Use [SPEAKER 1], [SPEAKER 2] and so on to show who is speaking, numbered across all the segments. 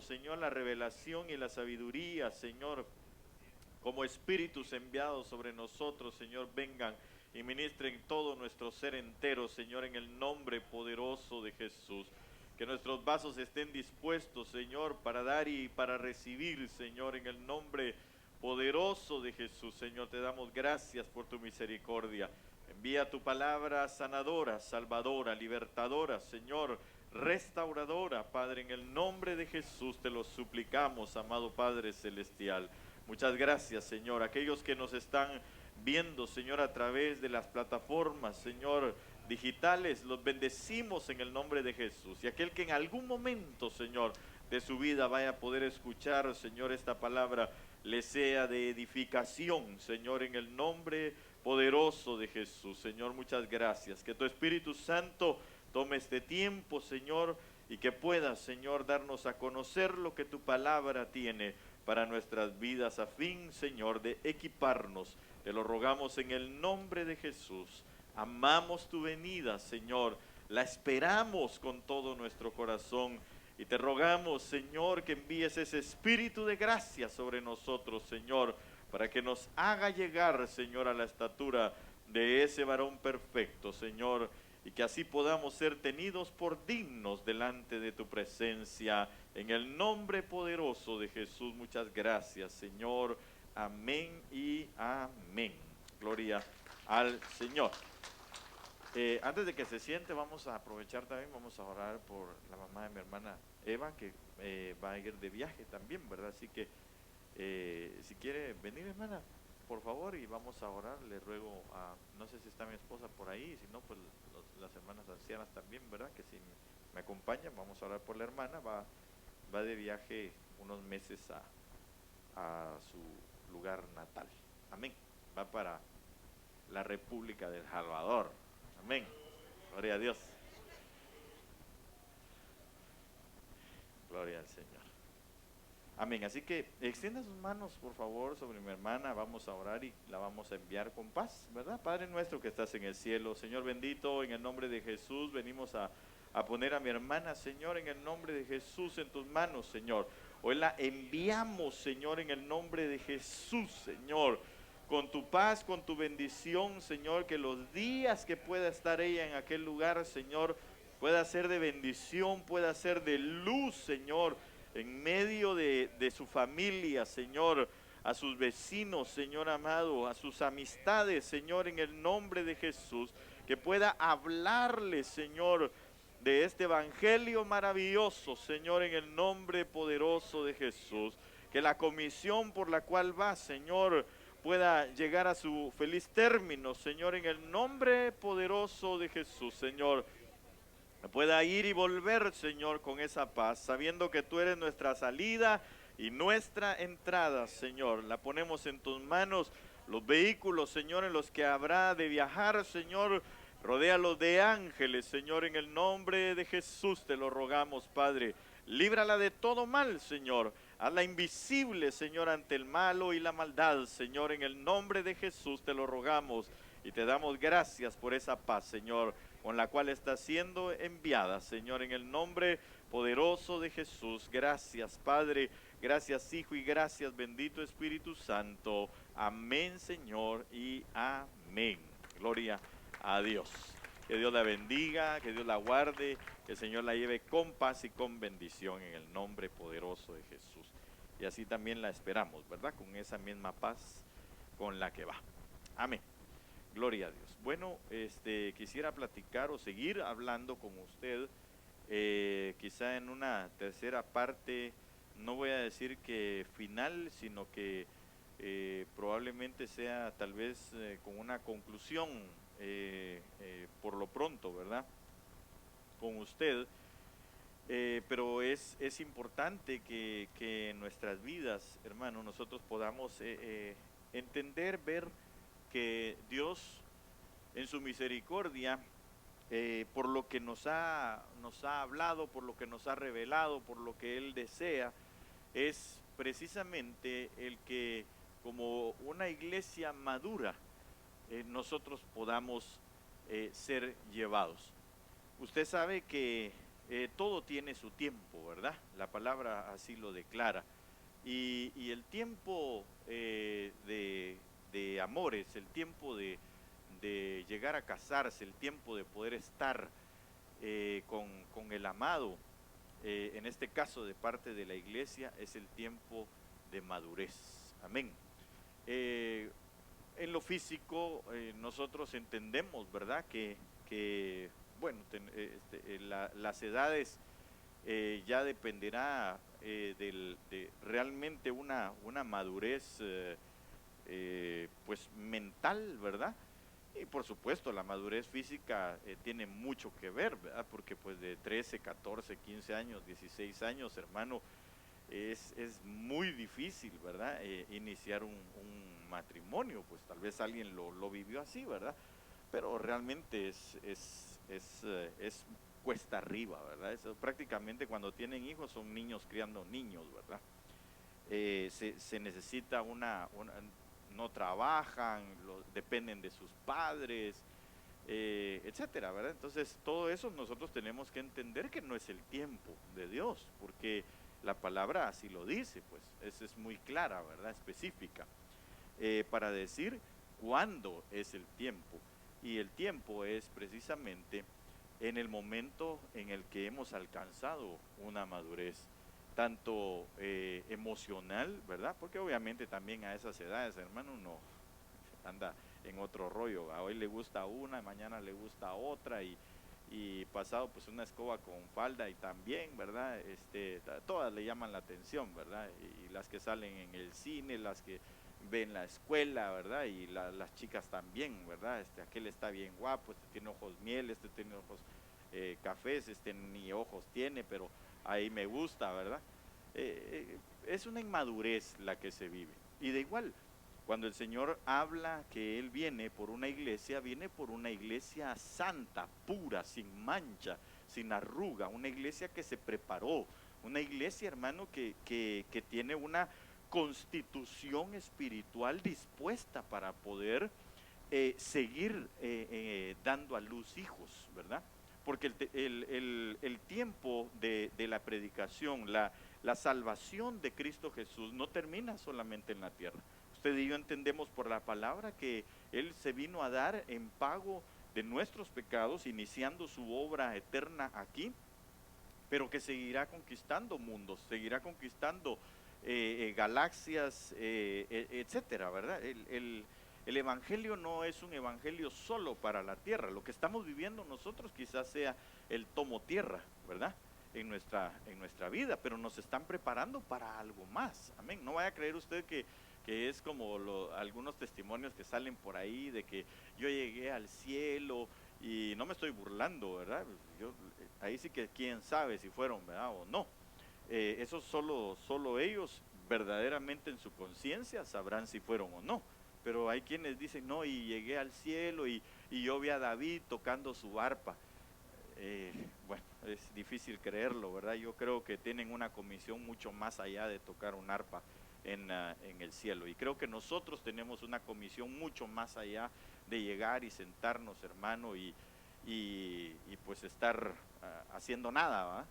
[SPEAKER 1] pedimos, Señor, la revelación y la sabiduría, Señor, como espíritus enviados sobre nosotros, Señor, vengan y ministren todo nuestro ser entero, Señor, en el nombre poderoso de Jesús. Que nuestros vasos estén dispuestos, Señor, para dar y para recibir, Señor, en el nombre poderoso de Jesús. Señor, te damos gracias por tu misericordia. Envía tu palabra sanadora, salvadora, libertadora, Señor, restauradora, Padre, en el nombre de Jesús te lo suplicamos, amado Padre Celestial. Muchas gracias, Señor. Aquellos que nos están viendo, Señor, a través de las plataformas, Señor, digitales, los bendecimos en el nombre de Jesús. Y aquel que en algún momento, Señor, de su vida vaya a poder escuchar, Señor, esta palabra, le sea de edificación, Señor, en el nombre poderoso de Jesús. Señor, muchas gracias. Que tu Espíritu Santo tome este tiempo, Señor, y que pueda, Señor, darnos a conocer lo que tu palabra tiene para nuestras vidas, a fin, Señor, de equiparnos. Te lo rogamos en el nombre de Jesús. Amamos tu venida, Señor. La esperamos con todo nuestro corazón. Y te rogamos, Señor, que envíes ese espíritu de gracia sobre nosotros, Señor, para que nos haga llegar, Señor, a la estatura de ese varón perfecto, Señor, y que así podamos ser tenidos por dignos delante de tu presencia. En el nombre poderoso de Jesús, muchas gracias, Señor. Amén y amén. Gloria al Señor. Antes de que se siente, vamos a aprovechar también, vamos a orar por la mamá de mi hermana Eva, que va a ir de viaje también, ¿verdad? Así que si quiere venir, hermana, por favor, y vamos a orar. Le ruego a, no sé si está mi esposa por ahí, si no, pues las hermanas ancianas también, ¿verdad? Que si me acompañan, vamos a orar por la hermana. Va de viaje unos meses a su lugar natal. Amén. Va para la República del Salvador. Amén. Gloria a Dios. Gloria al Señor. Amén. Así que extienda sus manos, por favor, sobre mi hermana. Vamos a orar y la vamos a enviar con paz, ¿verdad? Padre nuestro que estás en el cielo, Señor bendito, en el nombre de Jesús, venimos a poner a mi hermana, Señor, en el nombre de Jesús, en tus manos, Señor. Hoy la enviamos, Señor, en el nombre de Jesús, Señor. Con tu paz, con tu bendición, Señor, que los días que pueda estar ella en aquel lugar, Señor, pueda ser de bendición, pueda ser de luz, Señor, en medio de su familia, Señor, a sus vecinos, Señor amado, a sus amistades, Señor, en el nombre de Jesús, que pueda hablarles, Señor, de este evangelio maravilloso, Señor, en el nombre poderoso de Jesús, que la comisión por la cual va, Señor, pueda llegar a su feliz término, Señor, en el nombre poderoso de Jesús, Señor. Pueda ir y volver, Señor, con esa paz, sabiendo que tú eres nuestra salida y nuestra entrada, Señor. La ponemos en tus manos, los vehículos, Señor, en los que habrá de viajar, Señor. Rodéalos de ángeles, Señor, en el nombre de Jesús te lo rogamos, Padre. Líbrala de todo mal, Señor. Hazla invisible, Señor, ante el malo y la maldad, Señor, en el nombre de Jesús te lo rogamos y te damos gracias por esa paz, Señor, con la cual está siendo enviada, Señor, en el nombre poderoso de Jesús. Gracias, Padre, gracias, Hijo, y gracias, bendito Espíritu Santo. Amén, Señor, y amén. Gloria a Dios. Que Dios la bendiga, que Dios la guarde, que el Señor la lleve con paz y con bendición en el nombre poderoso de Jesús. Y así también la esperamos, ¿verdad? Con esa misma paz con la que va. Amén. Gloria a Dios. Bueno, quisiera platicar o seguir hablando con usted, quizá en una tercera parte, no voy a decir que final, sino que probablemente sea tal vez con una conclusión por lo pronto, ¿verdad? Con usted. Pero es importante que en nuestras vidas, hermano, nosotros podamos entender, ver que Dios en su misericordia, por lo que nos ha hablado, por lo que nos ha revelado, por lo que Él desea, es precisamente el que como una iglesia madura, nosotros podamos ser llevados. Usted sabe que todo tiene su tiempo, ¿verdad? La palabra así lo declara. Y el tiempo de amores, el tiempo de llegar a casarse, el tiempo de poder estar con el amado, en este caso de parte de la iglesia, es el tiempo de madurez. Amén. Eh, en lo físico, nosotros entendemos, ¿verdad? Que bueno, las edades ya dependerá de realmente una madurez pues mental, ¿verdad? Y por supuesto la madurez física tiene mucho que ver, ¿verdad? Porque pues de 13, 14, 15 años, 16 años, hermano, es muy difícil, ¿verdad? Iniciar un matrimonio, pues tal vez alguien lo vivió así, ¿verdad? Pero realmente es cuesta arriba, ¿verdad? Eso, prácticamente cuando tienen hijos son niños criando niños, ¿verdad? Se necesita no trabajan, dependen de sus padres, etcétera, ¿verdad? Entonces todo eso nosotros tenemos que entender que no es el tiempo de Dios, porque la palabra así lo dice, pues es muy clara, ¿verdad? Específica, para decir cuándo es el tiempo. Y el tiempo es precisamente en el momento en el que hemos alcanzado una madurez, tanto emocional, ¿verdad? Porque obviamente también a esas edades, hermano, uno anda en otro rollo. A hoy le gusta una, mañana le gusta otra y pasado pues una escoba con falda y también, ¿verdad? Todas le llaman la atención, ¿verdad? Y las que salen en el cine, las que ven la escuela, ¿verdad? Y las chicas también, ¿verdad? Aquel está bien guapo, este tiene ojos miel, este tiene ojos cafés, este ni ojos tiene, pero ahí me gusta, ¿verdad? Es una inmadurez la que se vive. Y de igual, cuando el Señor habla que Él viene por una iglesia, viene por una iglesia santa, pura, sin mancha, sin arruga, una iglesia que se preparó, una iglesia, hermano, que tiene una constitución espiritual dispuesta para poder seguir dando a luz hijos, ¿verdad? Porque el tiempo de la predicación, la salvación de Cristo Jesús no termina solamente en la tierra. Usted y yo entendemos por la palabra que Él se vino a dar en pago de nuestros pecados, iniciando su obra eterna aquí, pero que seguirá conquistando mundos, seguirá conquistando galaxias, etcétera, ¿verdad? El evangelio no es un evangelio solo para la tierra. Lo que estamos viviendo nosotros quizás sea el tomo tierra, ¿verdad? En nuestra vida, pero nos están preparando para algo más. Amén. No vaya a creer usted que es como algunos testimonios que salen por ahí de que yo llegué al cielo y no me estoy burlando, ¿verdad? Ahí sí que quién sabe si fueron, ¿verdad? O no. Eso solo ellos verdaderamente en su conciencia sabrán si fueron o no. Pero hay quienes dicen, no, y llegué al cielo y yo vi a David tocando su arpa. Bueno, es difícil creerlo, ¿verdad? Yo creo que tienen una comisión mucho más allá de tocar un arpa en el cielo. Y creo que nosotros tenemos una comisión mucho más allá de llegar y sentarnos, hermano, y pues estar haciendo nada, ¿va?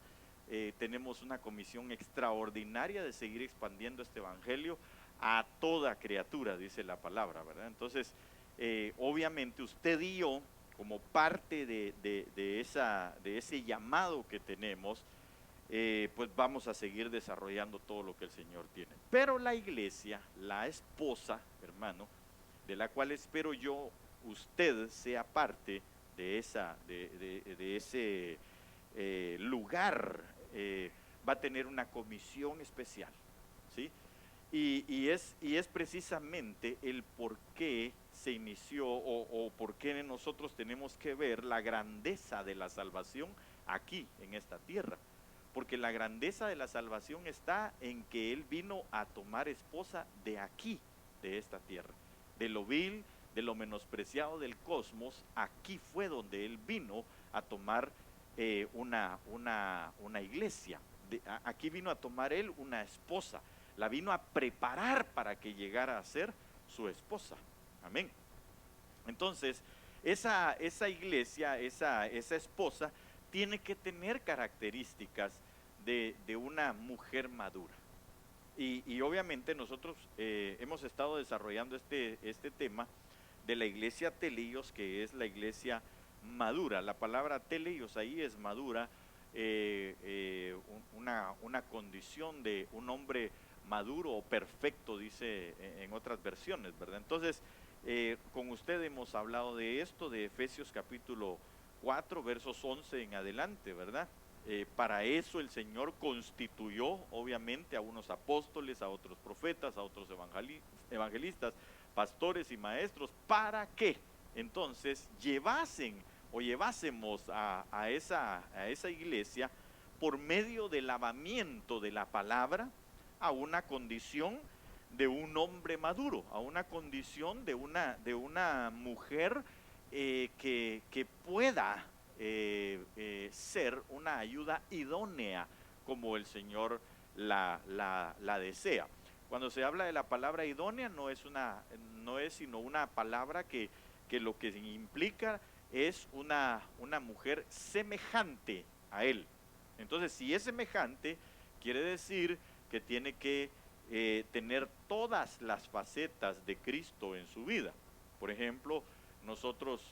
[SPEAKER 1] Tenemos una comisión extraordinaria de seguir expandiendo este evangelio a toda criatura, dice la palabra, ¿verdad? Entonces, obviamente usted y yo, como parte de ese llamado que tenemos, pues vamos a seguir desarrollando todo lo que el Señor tiene. Pero la iglesia, la esposa, hermano, de la cual espero yo usted sea parte de ese lugar, va a tener una comisión especial, ¿sí? Y es precisamente el por qué se inició o por qué nosotros tenemos que ver la grandeza de la salvación aquí en esta tierra. Porque la grandeza de la salvación está en que Él vino a tomar esposa de aquí, de esta tierra. De lo vil, de lo menospreciado del cosmos, aquí fue donde Él vino a tomar una iglesia. Aquí vino a tomar Él una esposa. La vino a preparar para que llegara a ser su esposa. Amén. Entonces, esa iglesia, esa esposa, tiene que tener características de una mujer madura. Y obviamente nosotros hemos estado desarrollando este tema de la iglesia teleios, que es la iglesia madura. La palabra teleios ahí es madura, una condición de un hombre maduro o perfecto, dice en otras versiones, ¿verdad? Entonces, con usted hemos hablado de esto, de Efesios capítulo 4, versos 11 en adelante, ¿verdad? Para eso el Señor constituyó obviamente a unos apóstoles, a otros profetas, a otros evangelistas, pastores y maestros, para que entonces llevásemos a esa iglesia por medio del lavamiento de la palabra a una condición de un hombre maduro, a una condición de una mujer que pueda ser una ayuda idónea como el Señor la desea. Cuando se habla de la palabra idónea no es sino una palabra que lo que implica es una mujer semejante a Él. Entonces, si es semejante, quiere decir que tiene que tener todas las facetas de Cristo en su vida. Por ejemplo, nosotros,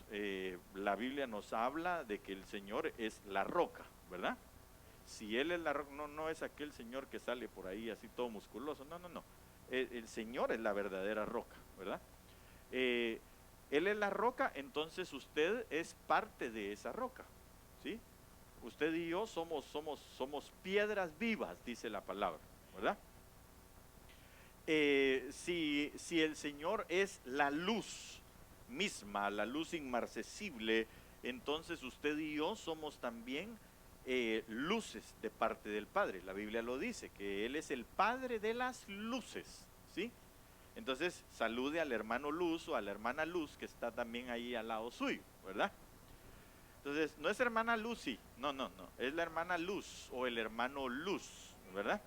[SPEAKER 1] la Biblia nos habla de que el Señor es la roca, ¿verdad? Si Él es la roca, no es aquel Señor que sale por ahí así todo musculoso, no. El Señor es la verdadera roca, ¿verdad? Él es la roca, entonces usted es parte de esa roca, ¿sí? Usted y yo somos piedras vivas, dice la palabra, ¿verdad? Si el Señor es la luz misma, la luz inmarcesible, entonces usted y yo somos también luces de parte del Padre. La Biblia lo dice, que Él es el Padre de las luces, ¿sí? Entonces salude al hermano Luz o a la hermana Luz que está también ahí al lado suyo, ¿verdad? Entonces no es hermana Lucy, no, es la hermana Luz o el hermano Luz, ¿verdad?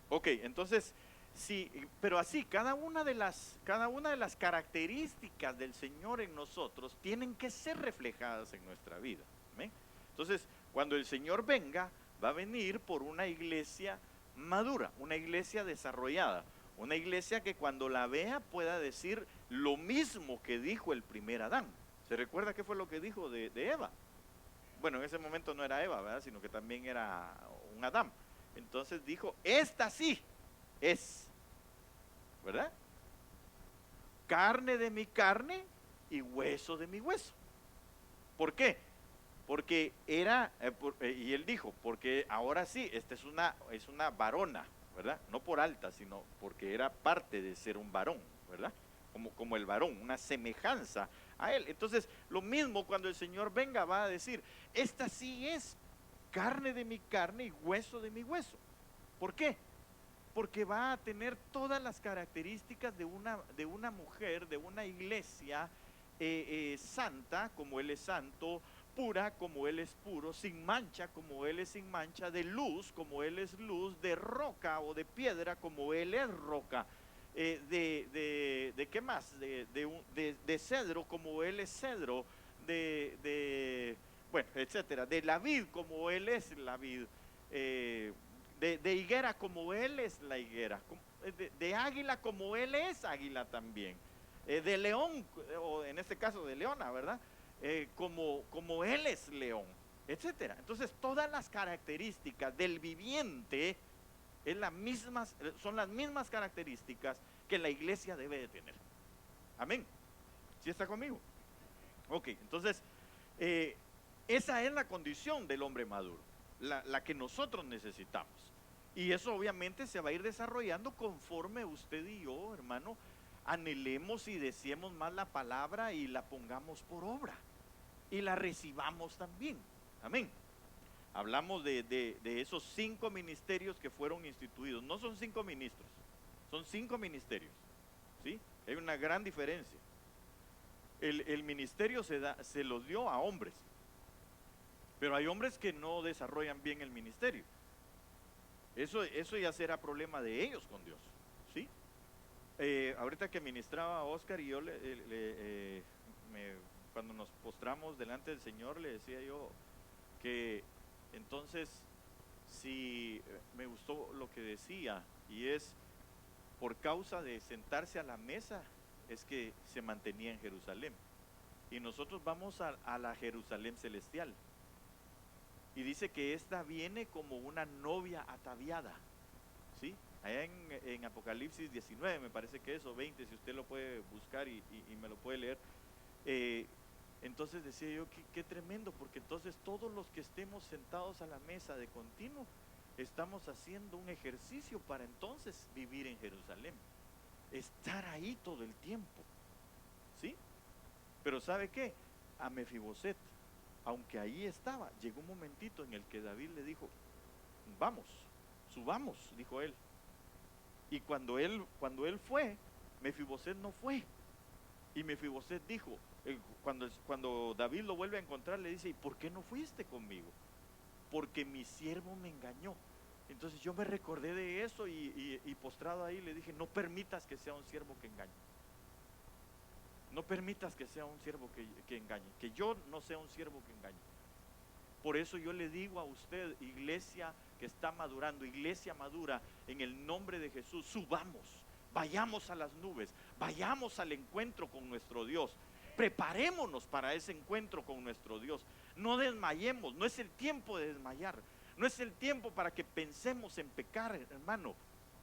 [SPEAKER 1] Ok, entonces, sí, pero así, cada una de las características del Señor en nosotros tienen que ser reflejadas en nuestra vida. ¿Amén? Entonces, cuando el Señor venga, va a venir por una iglesia madura, una iglesia desarrollada, una iglesia que cuando la vea pueda decir lo mismo que dijo el primer Adán. ¿Se recuerda qué fue lo que dijo de Eva? Bueno, en ese momento no era Eva, ¿verdad? Sino que también era un Adán. Entonces dijo, esta sí es, ¿verdad? Carne de mi carne y hueso de mi hueso. ¿Por qué? Porque y él dijo, porque ahora sí, esta es una varona, ¿verdad? No por alta, sino porque era parte de ser un varón, ¿verdad? Como el varón, una semejanza a él. Entonces, lo mismo cuando el Señor venga va a decir, esta sí es carne de mi carne y hueso de mi hueso. ¿Por qué? Porque va a tener todas las características de una mujer, de una iglesia santa, como Él es santo, pura, como Él es puro, sin mancha, como Él es sin mancha, de luz, como Él es luz, de roca o de piedra, como Él es roca, ¿de qué más? De cedro, como Él es cedro, bueno, etcétera, de la vid, como Él es la vid, de higuera, como Él es la higuera, de águila, como Él es águila también, de león, o en este caso de leona, ¿verdad? Como Él es león, etcétera. Entonces, todas las características del viviente son las mismas características que la iglesia debe de tener. Amén. ¿Sí está conmigo? Ok, entonces, esa es la condición del hombre maduro, la que nosotros necesitamos. Y eso obviamente se va a ir desarrollando conforme usted y yo, hermano, anhelemos y deseemos más la palabra y la pongamos por obra y la recibamos también. Amén. Hablamos de esos 5 ministerios que fueron instituidos. No son 5 ministros, son 5 ministerios, ¿sí? Hay una gran diferencia. El ministerio se los dio a hombres, pero hay hombres que no desarrollan bien el ministerio. Eso ya será problema de ellos con Dios, ¿sí? Ahorita que ministraba Oscar y yo cuando nos postramos delante del Señor, le decía yo que entonces, si me gustó lo que decía, y es por causa de sentarse a la mesa, es que se mantenía en Jerusalén. Y nosotros vamos a la Jerusalén celestial. Y dice que esta viene como una novia ataviada, ¿sí? Allá en Apocalipsis 19, me parece que es, o 20, si usted lo puede buscar y me lo puede leer. Entonces decía yo, qué tremendo, porque entonces todos los que estemos sentados a la mesa de continuo, estamos haciendo un ejercicio para entonces vivir en Jerusalén, estar ahí todo el tiempo, ¿sí? Pero ¿sabe qué? A Mefiboset, aunque ahí estaba, llegó un momentito en el que David le dijo, vamos, subamos, dijo él. Y cuando él fue, Mefiboset no fue. Y Mefiboset dijo, cuando David lo vuelve a encontrar, le dice, ¿y por qué no fuiste conmigo? Porque mi siervo me engañó. Entonces yo me recordé de eso y postrado ahí le dije, no permitas que sea un siervo que engañe. No permitas que sea un siervo que engañe, que yo no sea un siervo que engañe. Por eso yo le digo a usted, iglesia que está madurando, iglesia madura, en el nombre de Jesús, subamos, vayamos a las nubes, vayamos al encuentro con nuestro Dios, preparémonos para ese encuentro con nuestro Dios. No desmayemos, no es el tiempo de desmayar, no es el tiempo para que pensemos en pecar, hermano.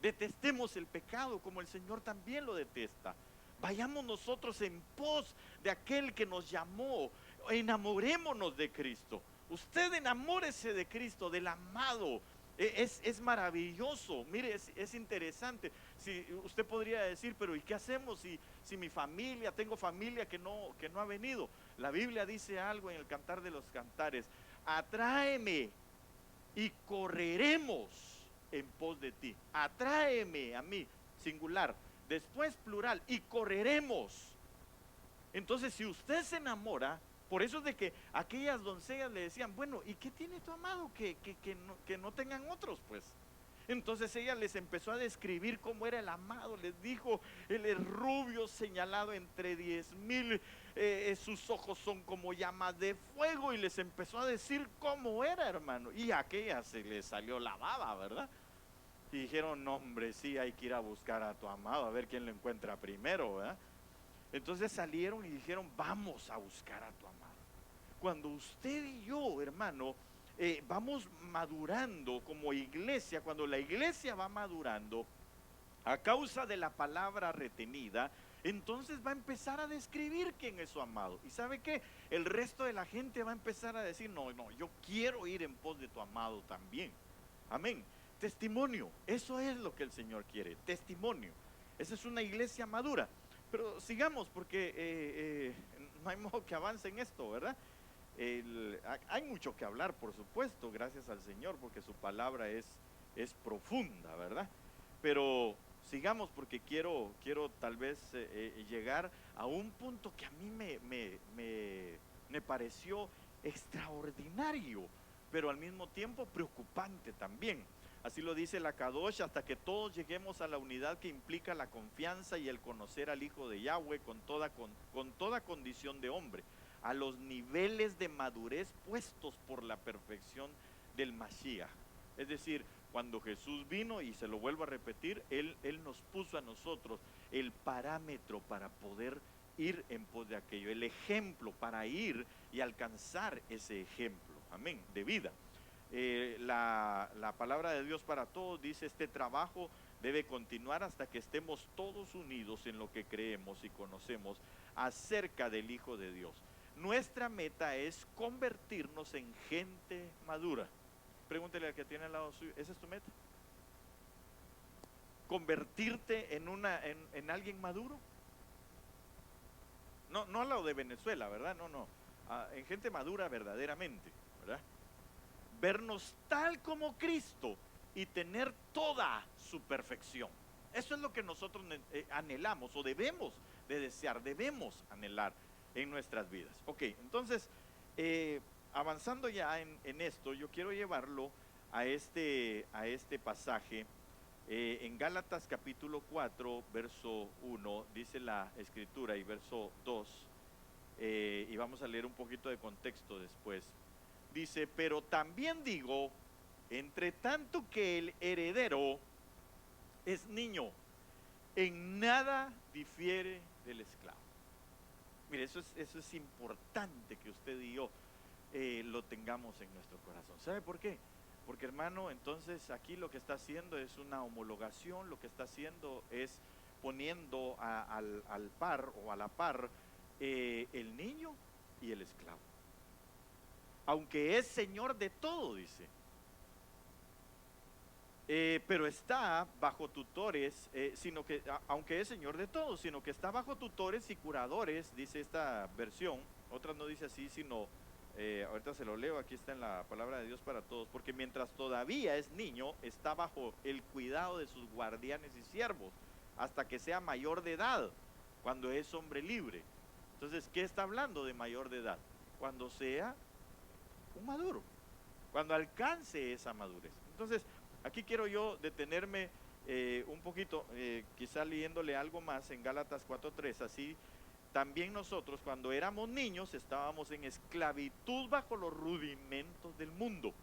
[SPEAKER 1] Detestemos el pecado como el Señor también lo detesta. Vayamos nosotros en pos de aquel que nos llamó. Enamorémonos de Cristo. Usted enamórese de Cristo, del amado. Es maravilloso. Mire, es interesante. Si usted podría decir, pero ¿y qué hacemos si mi familia, tengo familia que no ha venido? La Biblia dice algo en el Cantar de los Cantares: atráeme y correremos en pos de ti. Atráeme a mí, singular. Después plural, y correremos. Entonces, si usted se enamora, por eso es de que aquellas doncellas le decían, bueno, ¿y qué tiene tu amado que no tengan otros? Pues entonces ella les empezó a describir cómo era el amado. Les dijo, él es rubio, señalado entre 10,000, sus ojos son como llamas de fuego. Y les empezó a decir cómo era, hermano. Y a aquella se le salió la baba, ¿verdad? Y dijeron, no, hombre, sí, hay que ir a buscar a tu amado, a ver quién lo encuentra primero, ¿verdad? Entonces salieron y dijeron, vamos a buscar a tu amado. Cuando usted y yo, hermano, vamos madurando como iglesia, cuando la iglesia va madurando a causa de la palabra retenida, entonces va a empezar a describir quién es su amado. ¿Y sabe qué? El resto de la gente va a empezar a decir, no, yo quiero ir en pos de tu amado también. Amén. Testimonio, eso es lo que el Señor quiere, testimonio. Esa es una iglesia madura. Pero sigamos, porque no hay modo que avance en esto, ¿verdad? Hay mucho que hablar, por supuesto, gracias al Señor, porque su palabra es profunda, ¿verdad? Pero sigamos, porque quiero tal vez llegar a un punto que a mí me pareció extraordinario, pero al mismo tiempo preocupante también. Así lo dice la Kadosh: hasta que todos lleguemos a la unidad que implica la confianza y el conocer al Hijo de Yahweh con toda condición de hombre, a los niveles de madurez puestos por la perfección del Mashiach. Es decir, cuando Jesús vino, y se lo vuelvo a repetir, Él nos puso a nosotros el parámetro para poder ir en pos de aquello, el ejemplo para ir y alcanzar ese ejemplo, amén, de vida. La palabra de Dios para todos dice: este trabajo debe continuar hasta que estemos todos unidos en lo que creemos y conocemos acerca del Hijo de Dios. Nuestra meta es convertirnos en gente madura. Pregúntele al que tiene al lado suyo, ¿esa es tu meta? ¿Convertirte en alguien maduro? No a lo de Venezuela, ¿verdad? No, en gente madura verdaderamente, ¿verdad? Vernos tal como Cristo y tener toda su perfección. Eso es lo que nosotros anhelamos, o debemos de desear, debemos anhelar en nuestras vidas. Ok, entonces, avanzando ya en esto, yo quiero llevarlo a este pasaje. En Gálatas capítulo 4, verso 1, dice la escritura, y verso 2, y vamos a leer un poquito de contexto después. Dice, pero también digo, entre tanto que el heredero es niño, en nada difiere del esclavo. Mire, eso es importante que usted y yo lo tengamos en nuestro corazón. ¿Sabe por qué? Porque, hermano, entonces aquí lo que está haciendo es una homologación, lo que está haciendo es poniendo al par o a la par el niño y el esclavo. Aunque es señor de todo, dice. Pero está bajo tutores, aunque es señor de todo, sino que está bajo tutores y curadores, dice esta versión. Otras no dice así, sino, ahorita se lo leo, aquí está en la palabra de Dios para todos, porque mientras todavía es niño, está bajo el cuidado de sus guardianes y siervos, hasta que sea mayor de edad, cuando es hombre libre. Entonces, ¿qué está hablando de mayor de edad? Cuando sea un maduro, cuando alcance esa madurez. Entonces, aquí quiero yo detenerme un poquito, quizá leyéndole algo más en Gálatas 4:3, así también nosotros cuando éramos niños estábamos en esclavitud bajo los rudimentos del mundo,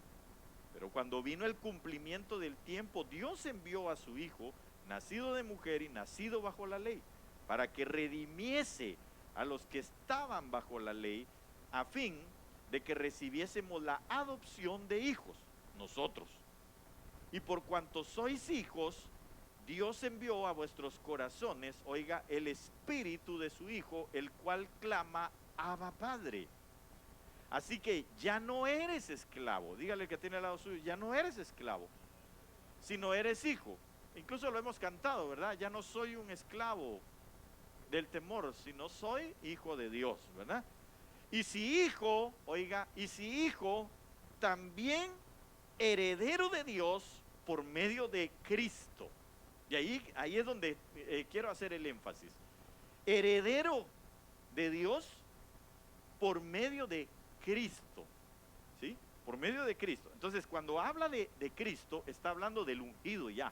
[SPEAKER 1] pero cuando vino el cumplimiento del tiempo, Dios envió a su Hijo, nacido de mujer y nacido bajo la ley, para que redimiese a los que estaban bajo la ley, a fin de que recibiésemos la adopción de hijos, nosotros. Y por cuanto sois hijos, Dios envió a vuestros corazones, oiga, el espíritu de su Hijo, el cual clama, Abba Padre. Así que ya no eres esclavo, dígale que tiene al lado suyo, ya no eres esclavo, sino eres hijo. Incluso lo hemos cantado, ¿verdad? Ya no soy un esclavo del temor, sino soy hijo de Dios, ¿verdad? Y si hijo, oiga, y si hijo, también heredero de Dios por medio de Cristo. Y ahí es donde quiero hacer el énfasis. Heredero de Dios por medio de Cristo, ¿sí? Por medio de Cristo. Entonces, cuando habla de Cristo, está hablando del ungido ya.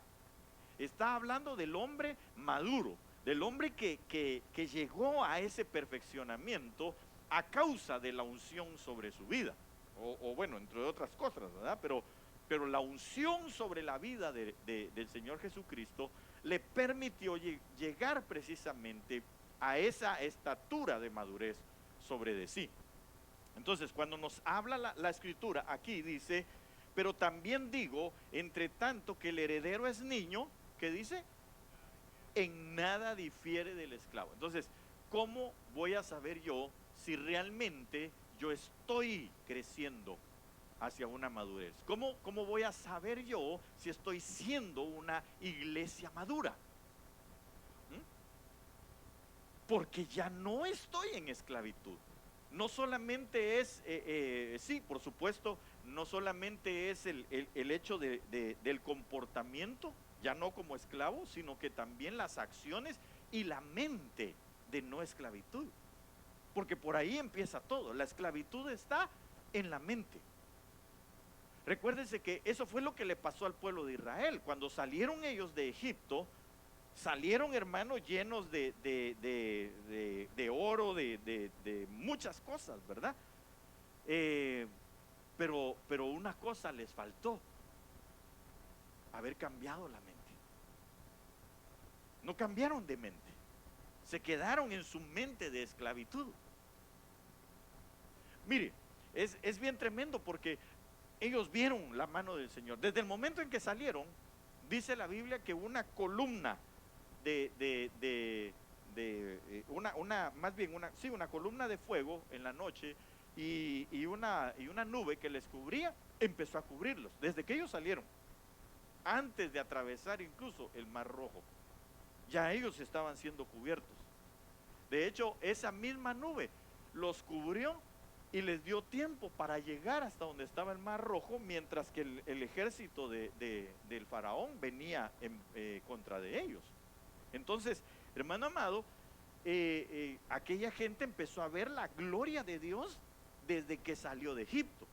[SPEAKER 1] Está hablando del hombre maduro, del hombre que llegó a ese perfeccionamiento a causa de la unción sobre su vida. O bueno, entre otras cosas, ¿verdad? Pero la unción sobre la vida del Señor Jesucristo le permitió llegar precisamente a esa estatura de madurez sobre de sí. Entonces, cuando nos habla la Escritura, aquí dice, pero también digo, entre tanto que el heredero es niño, ¿qué dice? En nada difiere del esclavo. Entonces, ¿cómo voy a saber yo si realmente yo estoy creciendo hacia una madurez? ¿Cómo voy a saber yo si estoy siendo una iglesia madura? Porque ya no estoy en esclavitud. No solamente es, sí, por supuesto, no solamente es el hecho del comportamiento, ya no como esclavo, sino que también las acciones y la mente de no esclavitud. Porque por ahí empieza todo. La esclavitud está en la mente. Recuérdense que eso fue lo que le pasó al pueblo de Israel. Cuando salieron ellos de Egipto, salieron, hermanos, llenos de oro, de muchas cosas, ¿verdad? Pero una cosa les faltó: haber cambiado la mente. No cambiaron de mente, se quedaron en su mente de esclavitud. Mire, es bien tremendo porque ellos vieron la mano del Señor. Desde el momento en que salieron, dice la Biblia que una columna una columna de fuego en la noche y una nube que les cubría, empezó a cubrirlos desde que ellos salieron, antes de atravesar incluso el Mar Rojo. Ya ellos estaban siendo cubiertos. De hecho, esa misma nube los cubrió y les dio tiempo para llegar hasta donde estaba el Mar Rojo, mientras que el ejército del faraón venía contra de ellos. Entonces, hermano amado, aquella gente empezó a ver la gloria de Dios desde que salió de Egipto.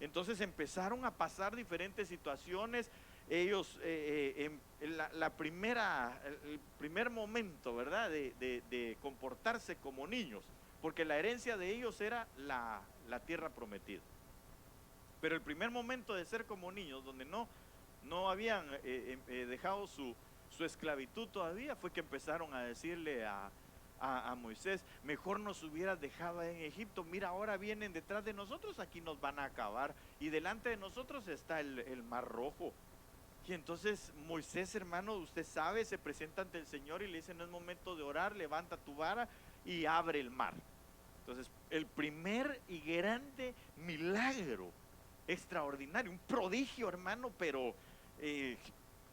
[SPEAKER 1] Entonces empezaron a pasar diferentes situaciones. ellos, el primer momento, ¿verdad? De comportarse como niños, porque la herencia de ellos era la tierra prometida. Pero el primer momento de ser como niños, donde no habían dejado su esclavitud todavía, fue que empezaron a decirle a Moisés: mejor nos hubieras dejado en Egipto, mira, ahora vienen detrás de nosotros, aquí nos van a acabar, y delante de nosotros está el mar rojo. Y entonces Moisés, hermano, usted sabe, se presenta ante el Señor y le dice: no es momento de orar, levanta tu vara y abre el mar. Entonces, el primer y grande milagro, extraordinario, un prodigio, hermano, pero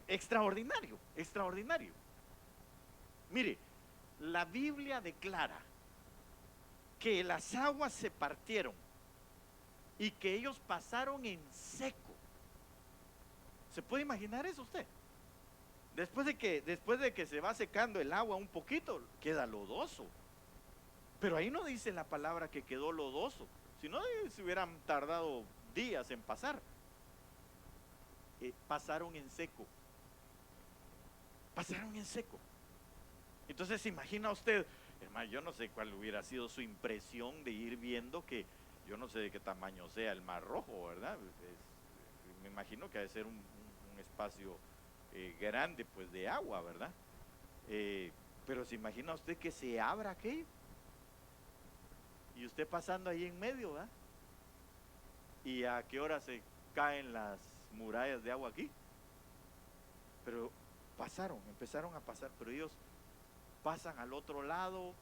[SPEAKER 1] extraordinario, extraordinario. Mire, la Biblia declara que las aguas se partieron y que ellos pasaron en seco. ¿Se puede imaginar eso usted? Después de que se va secando el agua un poquito, queda lodoso. Pero ahí no dice la palabra que quedó lodoso, sino se hubieran tardado días en pasar. Pasaron en seco. Pasaron en seco. Entonces, ¿se imagina usted, hermano? Yo no sé cuál hubiera sido su impresión de ir viendo que, yo no sé de qué tamaño sea el Mar Rojo, ¿verdad? Me imagino que ha de ser un espacio grande, pues, de agua, ¿verdad? Pero ¿se imagina usted que se abra aquello? Y usted pasando ahí en medio, ¿verdad? ¿Y a qué hora se caen las murallas de agua aquí? Pero empezaron a pasar, pero ellos pasan al otro lado.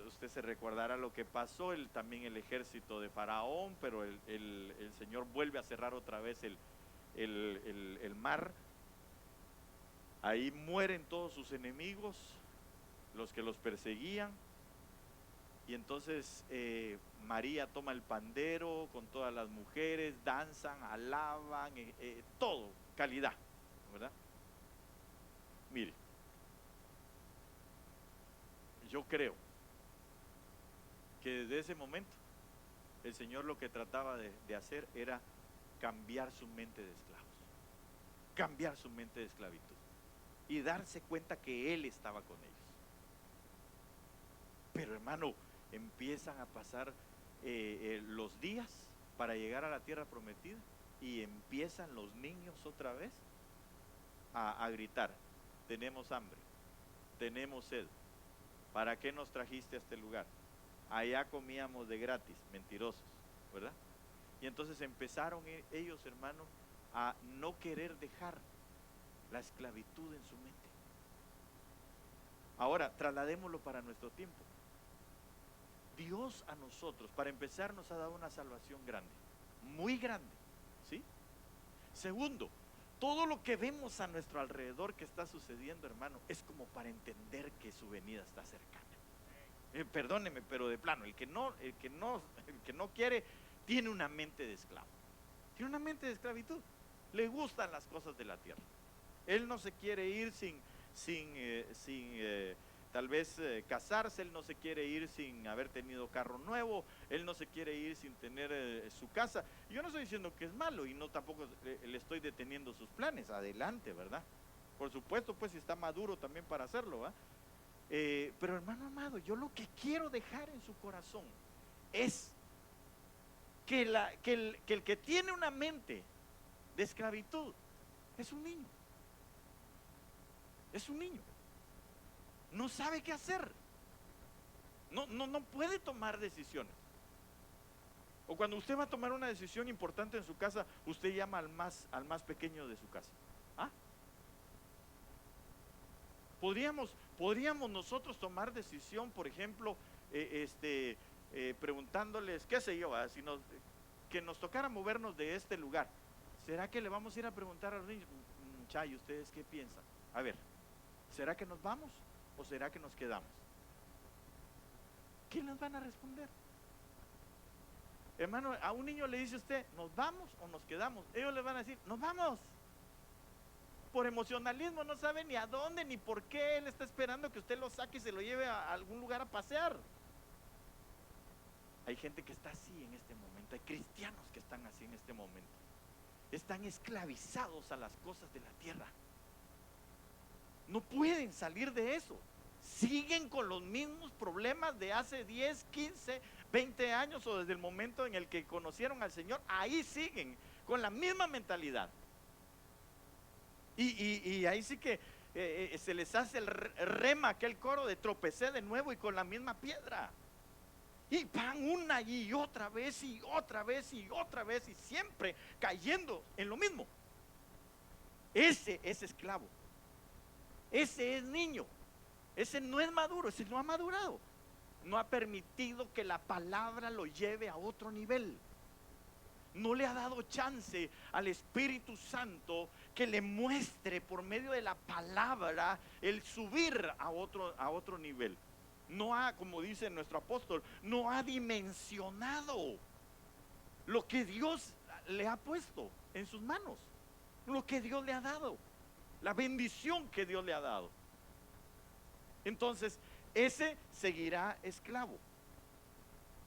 [SPEAKER 1] Usted se recordará lo que pasó, también el ejército de Faraón, pero el Señor vuelve a cerrar otra vez el mar. Ahí mueren todos sus enemigos, los que los perseguían. Y entonces María toma el pandero con todas las mujeres, danzan, alaban, todo, calidad, ¿verdad? Mire, yo creo que desde ese momento el Señor lo que trataba de hacer era cambiar su mente de esclavos, cambiar su mente de esclavitud y darse cuenta que Él estaba con ellos. Pero, hermano, empiezan a pasar los días para llegar a la tierra prometida y empiezan los niños otra vez a gritar: tenemos hambre, tenemos sed, ¿para qué nos trajiste a este lugar? Allá comíamos de gratis, mentirosos, ¿verdad? Y entonces empezaron ellos, hermano, a no querer dejar la esclavitud en su mente. Ahora, trasladémoslo para nuestro tiempo. Dios a nosotros, para empezar, nos ha dado una salvación grande, muy grande, ¿sí? Segundo, todo lo que vemos a nuestro alrededor que está sucediendo, hermano, es como para entender que su venida está cercana. Perdóneme, pero de plano, el que no quiere, tiene una mente de esclavo, tiene una mente de esclavitud, le gustan las cosas de la tierra. Él no se quiere ir sin tal vez casarse, él no se quiere ir sin haber tenido carro nuevo, él no se quiere ir sin tener su casa. Yo no estoy diciendo que es malo y no tampoco le estoy deteniendo sus planes, adelante, ¿verdad? Por supuesto, pues si está maduro también para hacerlo, ¿verdad? Pero, hermano amado, yo lo que quiero dejar en su corazón es que el que tiene una mente de esclavitud es un niño. Es un niño. No sabe qué hacer. No puede tomar decisiones. O cuando usted va a tomar una decisión importante en su casa, usted llama al más pequeño de su casa. ¿Ah? Podríamos nosotros tomar decisión, por ejemplo, preguntándoles, qué sé yo, que nos tocara movernos de este lugar. ¿Será que le vamos a ir a preguntar a los niños: Chay, ¿ustedes qué piensan? A ver, ¿será que nos vamos o será que nos quedamos? ¿Qué nos van a responder? Hermano, a un niño le dice usted: ¿nos vamos o nos quedamos? Ellos le van a decir: nos vamos. Por emocionalismo, no sabe ni a dónde ni por qué. Él está esperando que usted lo saque y se lo lleve a algún lugar a pasear. Hay gente que está así en este momento, hay cristianos que están así en este momento. están esclavizados a las cosas de la tierra. No pueden salir de eso. Siguen con los mismos problemas de hace 10, 15, 20 años o desde el momento en el que conocieron al Señor. Ahí siguen con la misma mentalidad. Y ahí sí que se les hace el rema, aquel coro de tropecé de nuevo y con la misma piedra. Y van una y otra vez y otra vez y otra vez y siempre cayendo en lo mismo. Ese es esclavo. Ese es niño. Ese no es maduro, ese no ha madurado. No ha permitido que la palabra lo lleve a otro nivel. No le ha dado chance al Espíritu Santo que le muestre por medio de la palabra el subir a otro nivel. No ha, como dice nuestro apóstol, no ha dimensionado lo que Dios le ha puesto en sus manos, lo que Dios le ha dado, la bendición que Dios le ha dado. Entonces, ese seguirá esclavo,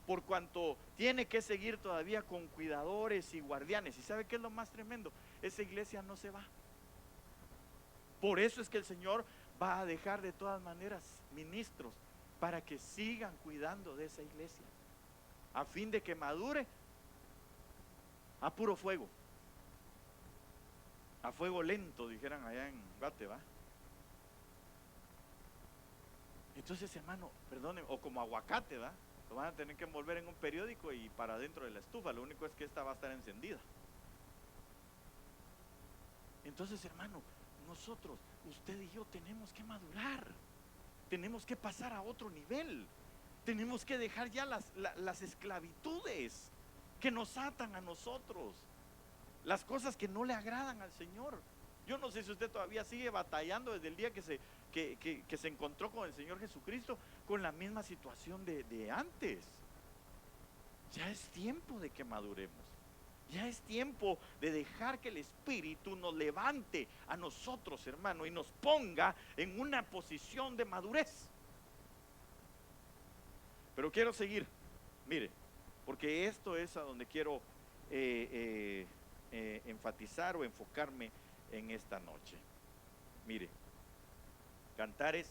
[SPEAKER 1] por cuanto tiene que seguir todavía con cuidadores y guardianes. ¿Y sabe qué es lo más tremendo? Esa iglesia no se va. Por eso es que el Señor va a dejar de todas maneras ministros para que sigan cuidando de esa iglesia, a fin de que madure a puro fuego, a fuego lento, dijeran allá en Guate, ¿va? Entonces, hermano, perdónenme, o como aguacate, ¿va? Lo van a tener que envolver en un periódico y para dentro de la estufa. Lo único es que esta va a estar encendida. Entonces, hermano, nosotros, usted y yo tenemos que madurar. Tenemos que pasar a otro nivel. Tenemos que dejar ya las esclavitudes que nos atan a nosotros, las cosas que no le agradan al Señor. Yo no sé si usted todavía sigue batallando desde el día que se encontró con el Señor Jesucristo, con la misma situación de antes. Ya es tiempo de que maduremos. Ya es tiempo de dejar que el Espíritu nos levante a nosotros, hermano, y nos ponga en una posición de madurez. Pero quiero seguir, mire, porque esto es a donde quiero enfatizar o enfocarme en esta noche. Mire, Cantares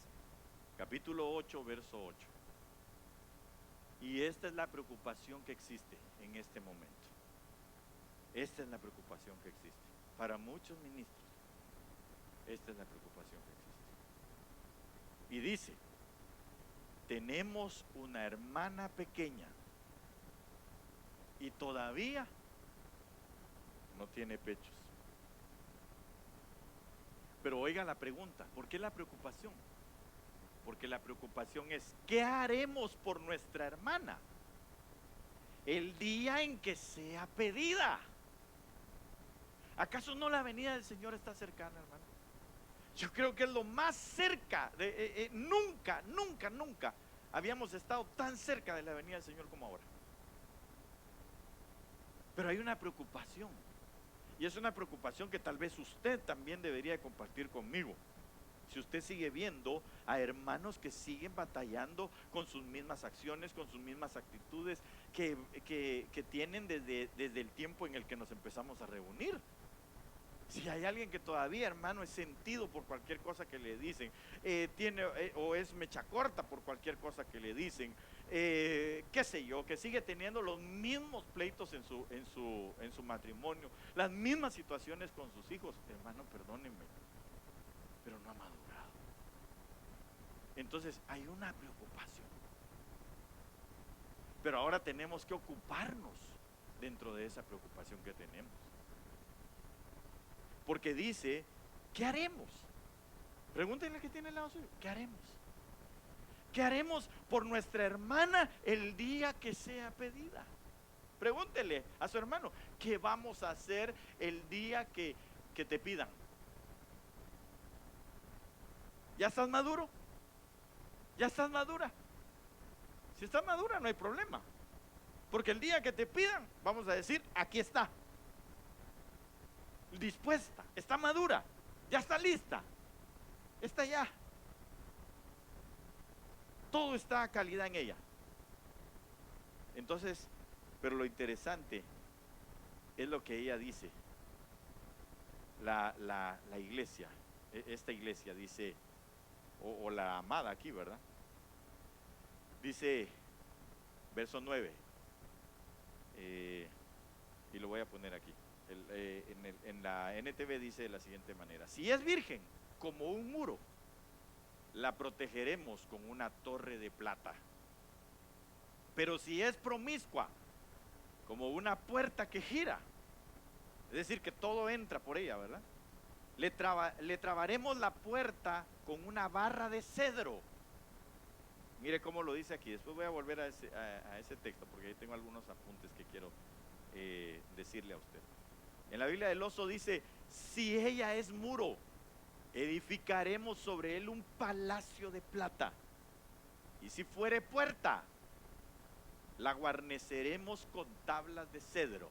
[SPEAKER 1] capítulo 8, verso 8. Y esta es la preocupación que existe en este momento. Esta es la preocupación que existe para muchos ministros. Esta es la preocupación que existe. Y dice: tenemos una hermana pequeña y todavía no tiene pechos. Pero oiga la pregunta, ¿por qué la preocupación? Porque la preocupación es: ¿qué haremos por nuestra hermana el día en que sea pedida? ¿Acaso no la venida del Señor está cercana, hermano? Yo creo que es lo más cerca nunca habíamos estado tan cerca de la venida del Señor como ahora. Pero hay una preocupación, y es una preocupación que tal vez usted también debería compartir conmigo. Si usted sigue viendo a hermanos que siguen batallando con sus mismas acciones, con sus mismas actitudes que tienen desde el tiempo en el que nos empezamos a reunir. Si hay alguien que todavía, hermano, es sentido por cualquier cosa que le dicen, o es mecha corta por cualquier cosa que le dicen, qué sé yo, que sigue teniendo los mismos pleitos en su matrimonio, las mismas situaciones con sus hijos, hermano, perdónenme, pero no ha madurado. Entonces hay una preocupación, pero ahora tenemos que ocuparnos dentro de esa preocupación que tenemos. Porque dice, ¿qué haremos? Pregúntenle al que tiene al lado suyo, ¿qué haremos? ¿Qué haremos por nuestra hermana el día que sea pedida? Pregúntele a su hermano, ¿qué vamos a hacer el día que te pidan? ¿Ya estás maduro? ¿Ya estás madura? Si estás madura no hay problema, porque el día que te pidan vamos a decir, aquí está, dispuesta, está madura, ya está lista, está ya, todo está a calidad en ella. Entonces, pero lo interesante es lo que ella dice: la iglesia, esta iglesia dice, o la amada aquí, ¿verdad? Dice, verso 9, y lo voy a poner aquí. En la NTV dice de la siguiente manera: si es virgen, como un muro, la protegeremos con una torre de plata. Pero si es promiscua, como una puerta que gira, es decir, que todo entra por ella, ¿verdad? Le trabaremos la puerta con una barra de cedro. Mire cómo lo dice aquí. Después voy a volver a ese texto, porque ahí tengo algunos apuntes que quiero decirle a usted. En la Biblia del Oso dice: si ella es muro, edificaremos sobre él un palacio de plata. Y si fuere puerta, la guarneceremos con tablas de cedro.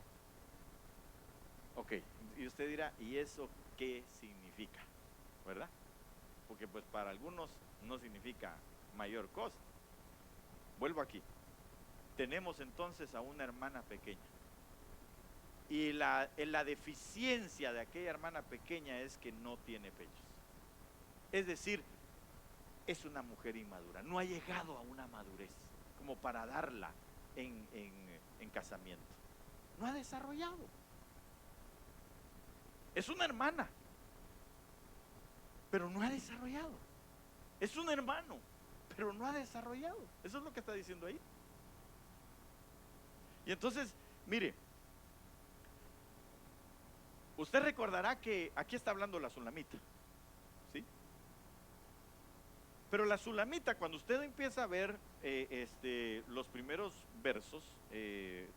[SPEAKER 1] Ok, y usted dirá, ¿y eso qué significa? ¿Verdad? Porque pues para algunos no significa mayor cosa. Vuelvo aquí. Tenemos entonces a una hermana pequeña. Y la deficiencia de aquella hermana pequeña es que no tiene pechos. Es decir, es una mujer inmadura. No ha llegado a una madurez como para darla en casamiento. No ha desarrollado. Es una hermana, pero no ha desarrollado. Es un hermano, pero no ha desarrollado. Eso es lo que está diciendo ahí. Y entonces, mire, usted recordará que aquí está hablando la sulamita, ¿sí? Pero la sulamita, cuando usted empieza a ver los primeros versos,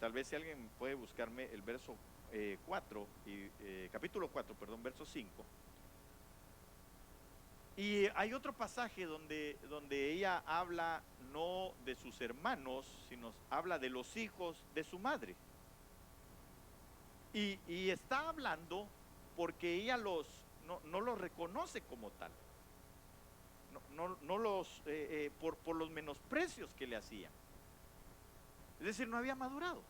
[SPEAKER 1] tal vez si alguien puede buscarme el verso 4, capítulo 4, perdón, verso 5. Y hay otro pasaje donde ella habla no de sus hermanos, sino habla de los hijos de su madre. Y está hablando porque ella no los reconoce como tal. No los, por los menosprecios que le hacían. Es decir, no había madurado.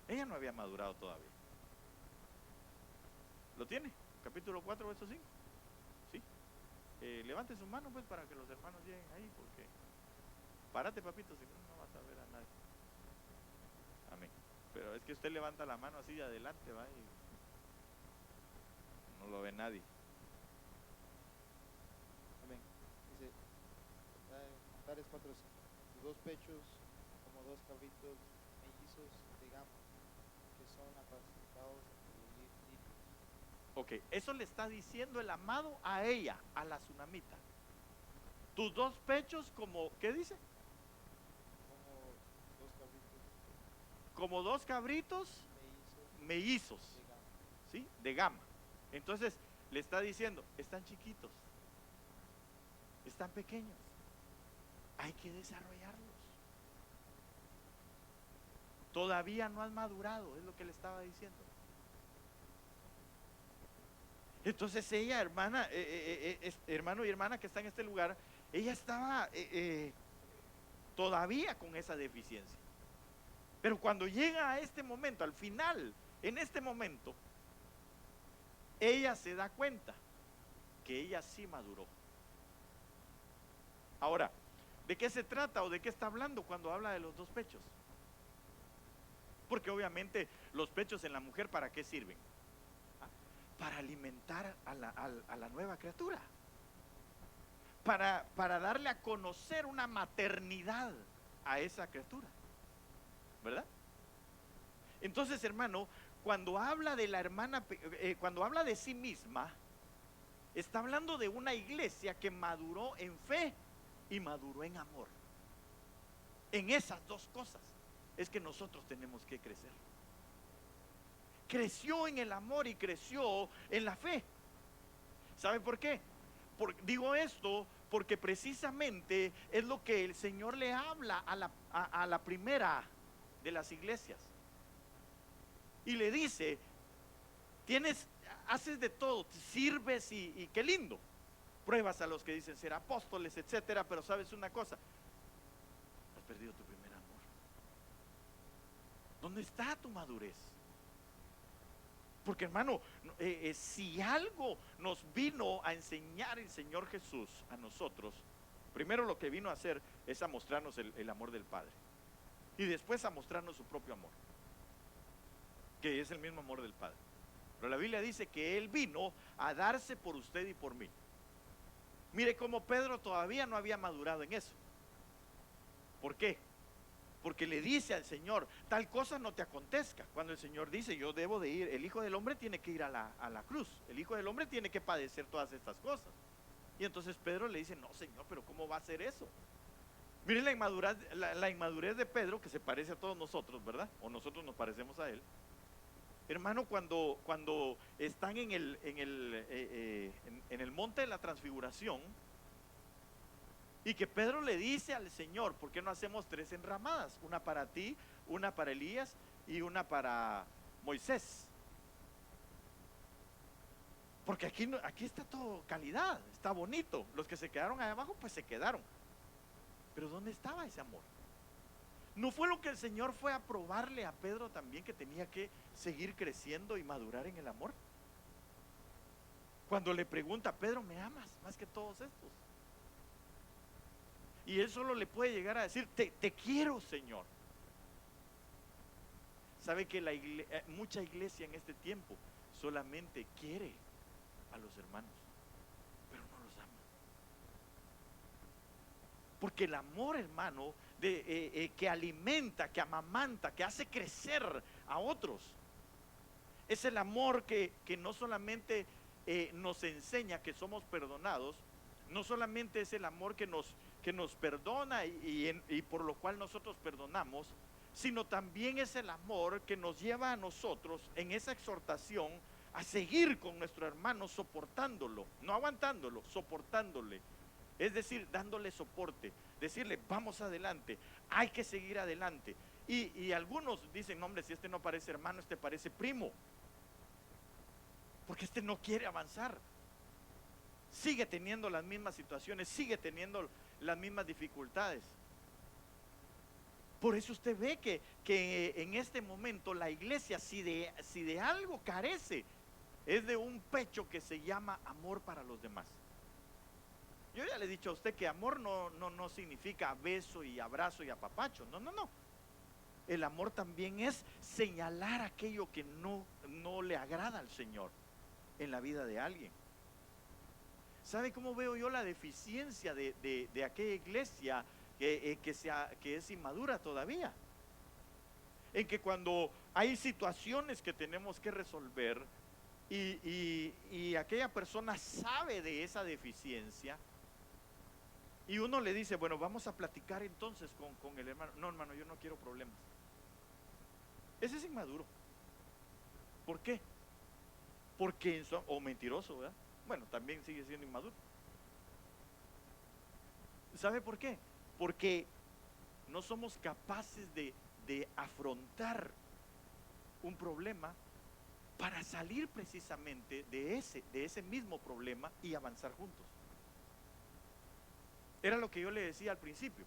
[SPEAKER 1] Ella no había madurado todavía. ¿Lo tiene? Capítulo 4, verso 5. ¿Sí? Levante su mano pues para que los hermanos lleguen ahí, porque párate, papito, si no vas a ver a nadie. Amén. Pero es que usted levanta la mano así de adelante, va, y no lo ve nadie.
[SPEAKER 2] Amén. Dice, Cantares 4:5. Tus dos pechos como dos cabritos mellizos de gama, que son apacentados entre los lirios.
[SPEAKER 1] Ok, eso le está diciendo el amado a ella, a la tsunamita. Tus dos pechos como, ¿qué dice? Como dos cabritos mellizos, ¿sí? De gama. Entonces le está diciendo, están chiquitos, están pequeños, hay que desarrollarlos. Todavía no han madurado, es lo que le estaba diciendo. Entonces ella, hermana, hermano y hermana que está en este lugar, ella estaba todavía con esa deficiencia. Pero cuando llega a este momento, al final, en este momento, ella se da cuenta que ella sí maduró. Ahora, ¿de qué se trata o de qué está hablando cuando habla de los dos pechos? Porque obviamente los pechos en la mujer, ¿para qué sirven? Para alimentar a la nueva criatura, para darle a conocer una maternidad a esa criatura, ¿verdad? Entonces, hermano, cuando habla de la hermana, cuando habla de sí misma, está hablando de una iglesia que maduró en fe y maduró en amor. En esas dos cosas es que nosotros tenemos que crecer. Creció en el amor y creció en la fe. ¿Sabe por qué? Digo esto porque precisamente es lo que el Señor le habla a la primera de las iglesias. Y le dice, haces de todo, sirves y qué lindo. Pruebas a los que dicen ser apóstoles, etcétera, pero sabes una cosa, has perdido tu primer amor. ¿Dónde está tu madurez? Porque hermano, si algo nos vino a enseñar el Señor Jesús a nosotros, primero lo que vino a hacer es a mostrarnos el amor del Padre. Y después a mostrarnos su propio amor, que es el mismo amor del Padre. Pero la Biblia dice que Él vino a darse por usted y por mí. Mire cómo Pedro todavía no había madurado en eso. ¿Por qué? Porque le dice al Señor, tal cosa no te acontezca. Cuando el Señor dice, yo debo de ir, el Hijo del Hombre tiene que ir a la cruz. El Hijo del Hombre tiene que padecer todas estas cosas. Y entonces Pedro le dice, no Señor, pero ¿cómo va a ser eso? Miren la inmadurez de Pedro, que se parece a todos nosotros, ¿verdad? O nosotros nos parecemos a él. Hermano, cuando están en el monte de la transfiguración, y que Pedro le dice al Señor, ¿por qué no hacemos 3 enramadas? Una para ti, una para Elías y una para Moisés. Porque aquí está todo calidad, está bonito. Los que se quedaron ahí abajo, pues se quedaron. Pero ¿dónde estaba ese amor? ¿No fue lo que el Señor fue a probarle a Pedro también, que tenía que seguir creciendo y madurar en el amor? Cuando le pregunta, Pedro, ¿me amas más que todos estos? Y él solo le puede llegar a decir, te quiero, Señor. Sabe que mucha iglesia en este tiempo solamente quiere a los hermanos, pero no los ama. Porque el amor, hermano, que alimenta, que amamanta, que hace crecer a otros, es el amor que no solamente nos enseña que somos perdonados, no solamente es el amor que nos perdona y por lo cual nosotros perdonamos, sino también es el amor que nos lleva a nosotros en esa exhortación a seguir con nuestro hermano, soportándolo, no aguantándolo, soportándole. Es decir, dándole soporte, decirle, vamos adelante, hay que seguir adelante. Y algunos dicen, no, hombre, si este no parece hermano, este parece primo, porque este no quiere avanzar, sigue teniendo las mismas situaciones, sigue teniendo las mismas dificultades. Por eso usted ve que en este momento la iglesia, si de algo carece, es de un pecho que se llama amor para los demás. Yo ya le he dicho a usted que amor no significa beso y abrazo y apapacho. No. El amor también es señalar aquello que no le agrada al Señor en la vida de alguien. ¿Sabe cómo veo yo la deficiencia de aquella iglesia que es inmadura todavía? En que cuando hay situaciones que tenemos que resolver y aquella persona sabe de esa deficiencia, y uno le dice, bueno, vamos a platicar entonces con el hermano. No, hermano, yo no quiero problemas. Ese es inmaduro. ¿Por qué? Porque, o mentiroso, ¿verdad? Bueno, también sigue siendo inmaduro. ¿Sabe por qué? Porque no somos capaces de afrontar un problema para salir precisamente de ese mismo problema y avanzar juntos. Era lo que yo le decía al principio.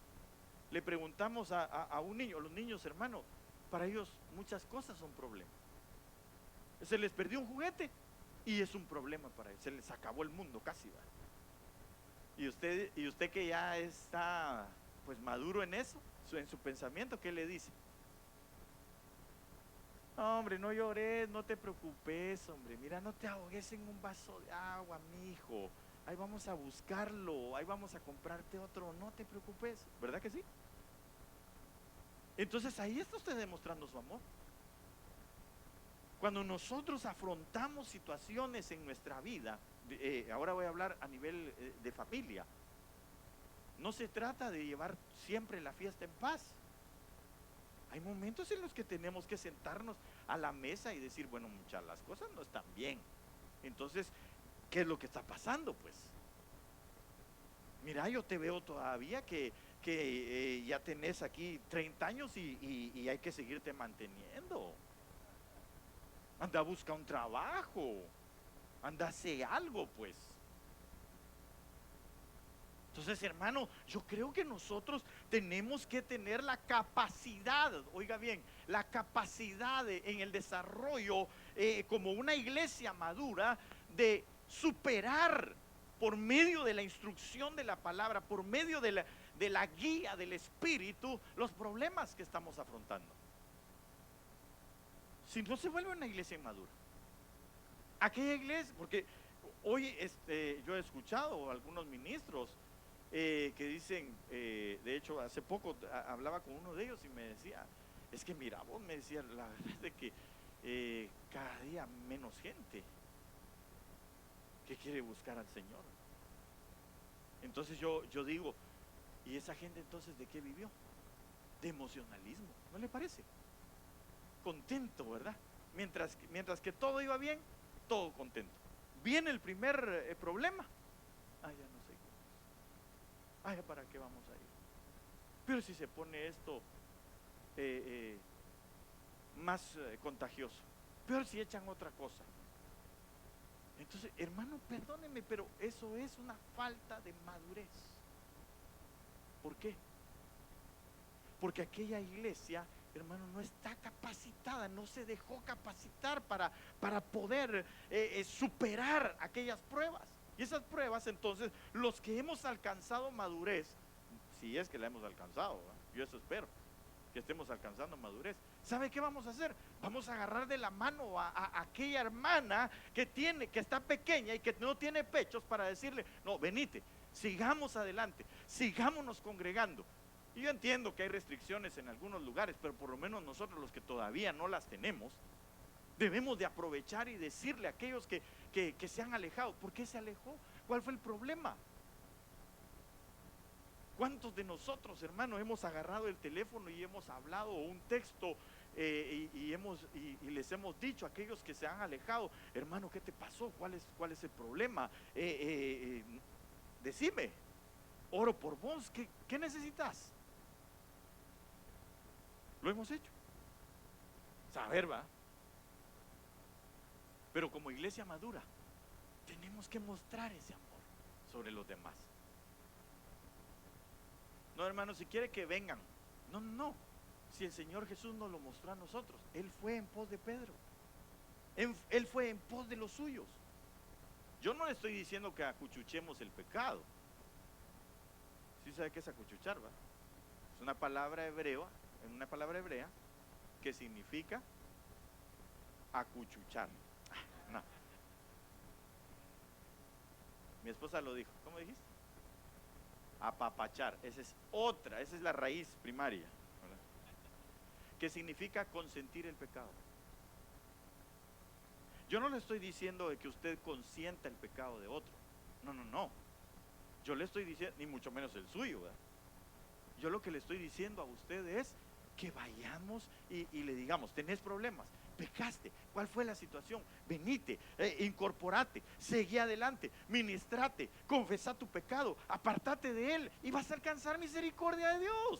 [SPEAKER 1] Le preguntamos a un niño, los niños, hermano, para ellos muchas cosas son problemas. Se les perdió un juguete y es un problema para ellos, se les acabó el mundo casi, ¿va? Y usted que ya está pues maduro en eso, en su pensamiento, ¿qué le dice? No, hombre, no llores, no te preocupes, hombre, mira, no te ahogues en un vaso de agua, mi hijo. Ahí vamos a buscarlo, ahí vamos a comprarte otro, no te preocupes, ¿verdad que sí? Entonces ahí está usted demostrando su amor. Cuando nosotros afrontamos situaciones en nuestra vida, ahora voy a hablar a nivel de familia, no se trata de llevar siempre la fiesta en paz. Hay momentos en los que tenemos que sentarnos a la mesa y decir, bueno, muchas las cosas no están bien. Entonces, ¿qué es lo que está pasando? Pues, mira, yo te veo todavía que ya tenés aquí 30 años y hay que seguirte manteniendo. Anda a buscar un trabajo, anda a hacer algo, pues. Entonces, hermano, yo creo que nosotros tenemos que tener la capacidad, oiga bien, la capacidad en el desarrollo como una iglesia madura, de superar por medio de la instrucción de la palabra, por medio de la guía del Espíritu, los problemas que estamos afrontando. Si no, se vuelve una iglesia inmadura. Aquella iglesia, porque hoy yo he escuchado a algunos ministros que dicen, de hecho hace poco hablaba con uno de ellos y me decía, es que mira, vos me decía, la verdad es de que cada día menos gente que quiere buscar al Señor. Entonces yo digo, ¿y esa gente entonces de qué vivió? De emocionalismo, ¿no le parece? Contento, ¿verdad? Mientras que todo iba bien, todo contento. Viene el primer problema. Ya no sé qué. Ya para qué vamos a ir. Pero si se pone esto más contagioso, peor si echan otra cosa. Entonces, hermano, perdóneme, pero eso es una falta de madurez. ¿Por qué? Porque aquella iglesia, hermano, no está capacitada, no se dejó capacitar para poder superar aquellas pruebas. Y esas pruebas, entonces, los que hemos alcanzado madurez, si es que la hemos alcanzado, ¿verdad? Yo eso espero, que estemos alcanzando madurez. ¿Sabe qué vamos a hacer? Vamos a agarrar de la mano a aquella hermana que está pequeña y que no tiene pechos, para decirle, no, venite, sigamos adelante, sigámonos congregando. Y yo entiendo que hay restricciones en algunos lugares, pero por lo menos nosotros, los que todavía no las tenemos, debemos de aprovechar y decirle a aquellos que se han alejado, ¿por qué se alejó? ¿Cuál fue el problema? ¿Cuántos de nosotros, hermanos, hemos agarrado el teléfono y hemos hablado un texto y les hemos dicho a aquellos que se han alejado, hermano, ¿qué te pasó? ¿Cuál es el problema? Decime, oro por vos, ¿qué necesitas? Lo hemos hecho. Saber, va. Pero como iglesia madura, tenemos que mostrar ese amor sobre los demás. No, hermano, si quiere que vengan. No. Si el Señor Jesús nos lo mostró a nosotros, Él fue en pos de Pedro. Él fue en pos de los suyos. Yo no le estoy diciendo que acuchuchemos el pecado. ¿Sí sabe qué es acuchuchar, va? Es una palabra hebrea que significa acuchuchar. No. Mi esposa lo dijo. ¿Cómo dijiste? Apapachar. Esa es la raíz primaria, ¿verdad? Que significa consentir el pecado. Yo no le estoy diciendo de que usted consienta el pecado de otro. No. Yo le estoy diciendo, ni mucho menos el suyo, ¿verdad? Yo lo que le estoy diciendo a usted es que vayamos y le digamos, tenés problemas, pecaste, ¿cuál fue la situación? Venite, incorporate, seguí adelante, ministrate, confesá tu pecado, apartate de él y vas a alcanzar misericordia de Dios.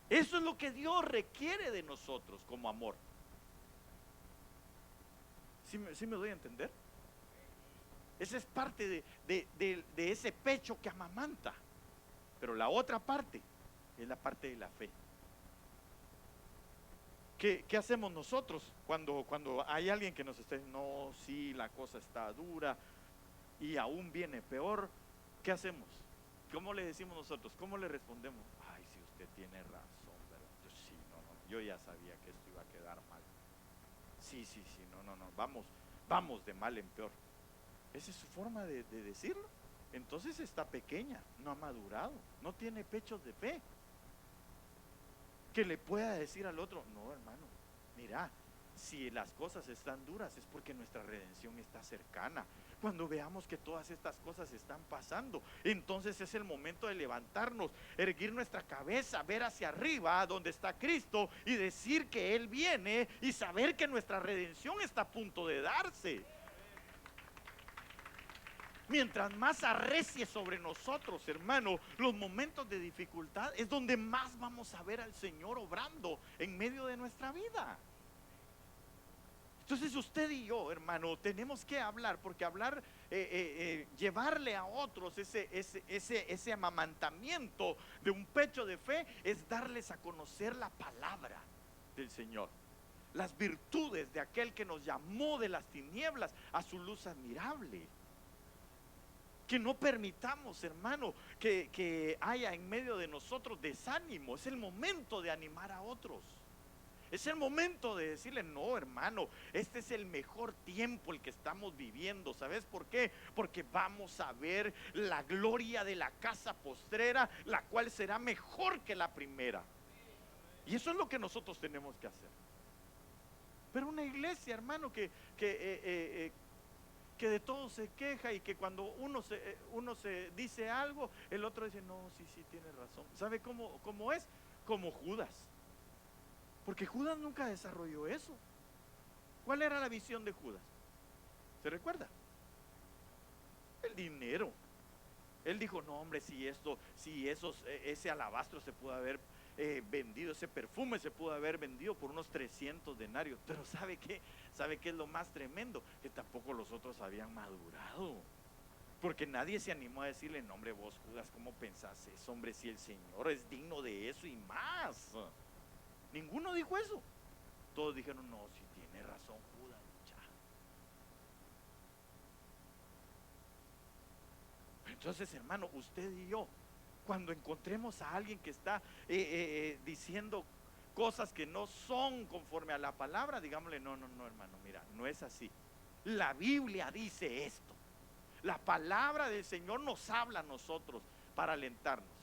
[SPEAKER 1] Eso es lo que Dios requiere de nosotros como amor. ¿Sí me doy a entender? Esa es parte de ese pecho que amamanta. Pero la otra parte es la parte de la fe. ¿Qué hacemos nosotros cuando hay alguien que nos esté, no, sí, la cosa está dura y aún viene peor? ¿Qué hacemos? ¿Cómo le decimos nosotros? ¿Cómo le respondemos? Ay, si usted tiene razón, ¿verdad? Sí, no, yo ya sabía que esto iba a quedar mal. Sí, no, vamos de mal en peor. Esa es su forma de decirlo. Entonces está pequeña, no ha madurado, no tiene pechos de fe. Que le pueda decir al otro, no, hermano, mira, si las cosas están duras es porque nuestra redención está cercana. Cuando veamos que todas estas cosas están pasando, entonces es el momento de levantarnos, erguir nuestra cabeza, ver hacia arriba donde está Cristo y decir que Él viene y saber que nuestra redención está a punto de darse. Mientras más arrecie sobre nosotros, hermano, los momentos de dificultad es donde más vamos a ver al Señor obrando en medio de nuestra vida. Entonces usted y yo, hermano, tenemos que hablar, porque hablar, llevarle a otros ese amamantamiento de un pecho de fe es darles a conocer la palabra del Señor. las virtudes de aquel que nos llamó de las tinieblas a su luz admirable. Que no permitamos, hermano, que haya en medio de nosotros desánimo. Es el momento de animar a otros. Es el momento de decirle: no, hermano, este es el mejor tiempo el que estamos viviendo. ¿Sabes por qué? Porque vamos a ver la gloria de la casa postrera, la cual será mejor que la primera. Y eso es lo que nosotros tenemos que hacer. Pero una iglesia, hermano, que de todo se queja, y que cuando uno se dice algo, el otro dice: no, sí, tiene razón. ¿Sabe cómo es? Como Judas. Porque Judas nunca desarrolló eso. ¿Cuál era la visión de Judas? ¿Se recuerda? El dinero. Él dijo: no, hombre, si ese alabastro se pudo haber vendido, ese perfume se pudo haber vendido por unos 300 denarios. Pero ¿sabe qué? ¿Sabe qué es lo más tremendo? Que tampoco los otros habían madurado. Porque nadie se animó a decirle: no, hombre, vos, Judas, ¿cómo pensás eso? Hombre, si el Señor es digno de eso y más. Ninguno dijo eso. Todos dijeron: no, si tiene razón Judas, ya. Entonces, hermano, usted y yo, cuando encontremos a alguien que está diciendo cosas que no son conforme a la palabra, digámosle: no, hermano, mira, no es así. La Biblia dice esto. La palabra del Señor nos habla a nosotros para alentarnos.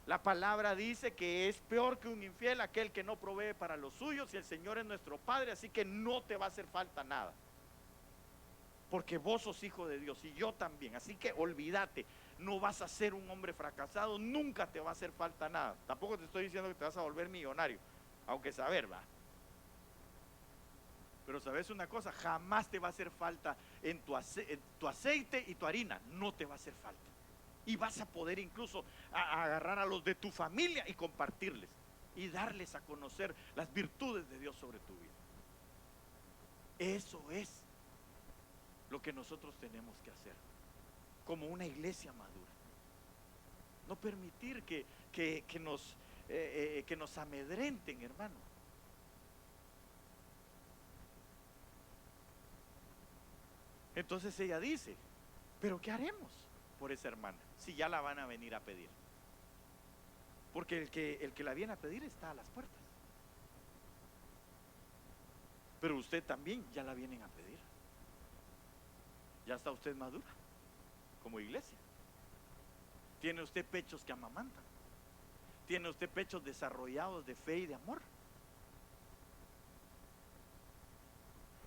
[SPEAKER 1] La palabra dice que es peor que un infiel aquel que no provee para los suyos, y el Señor es nuestro Padre, así que no te va a hacer falta nada. Porque vos sos hijo de Dios y yo también. Así que olvídate, no vas a ser un hombre fracasado, nunca te va a hacer falta nada. Tampoco te estoy diciendo que te vas a volver millonario, aunque saber, va. Pero sabes una cosa, jamás te va a hacer falta en tu aceite y tu harina, no te va a hacer falta. Y vas a poder incluso agarrar a los de tu familia y compartirles y darles a conocer las virtudes de Dios sobre tu vida. Eso es lo que nosotros tenemos que hacer como una iglesia madura. No permitir que nos amedrenten, hermano. Entonces ella dice: ¿pero qué haremos por esa hermana si ya la van a venir a pedir? Porque el que la viene a pedir está a las puertas. Pero usted también ya la vienen a pedir. Ya está usted madura como iglesia. Tiene usted pechos que amamantan. Tiene usted pechos desarrollados de fe y de amor.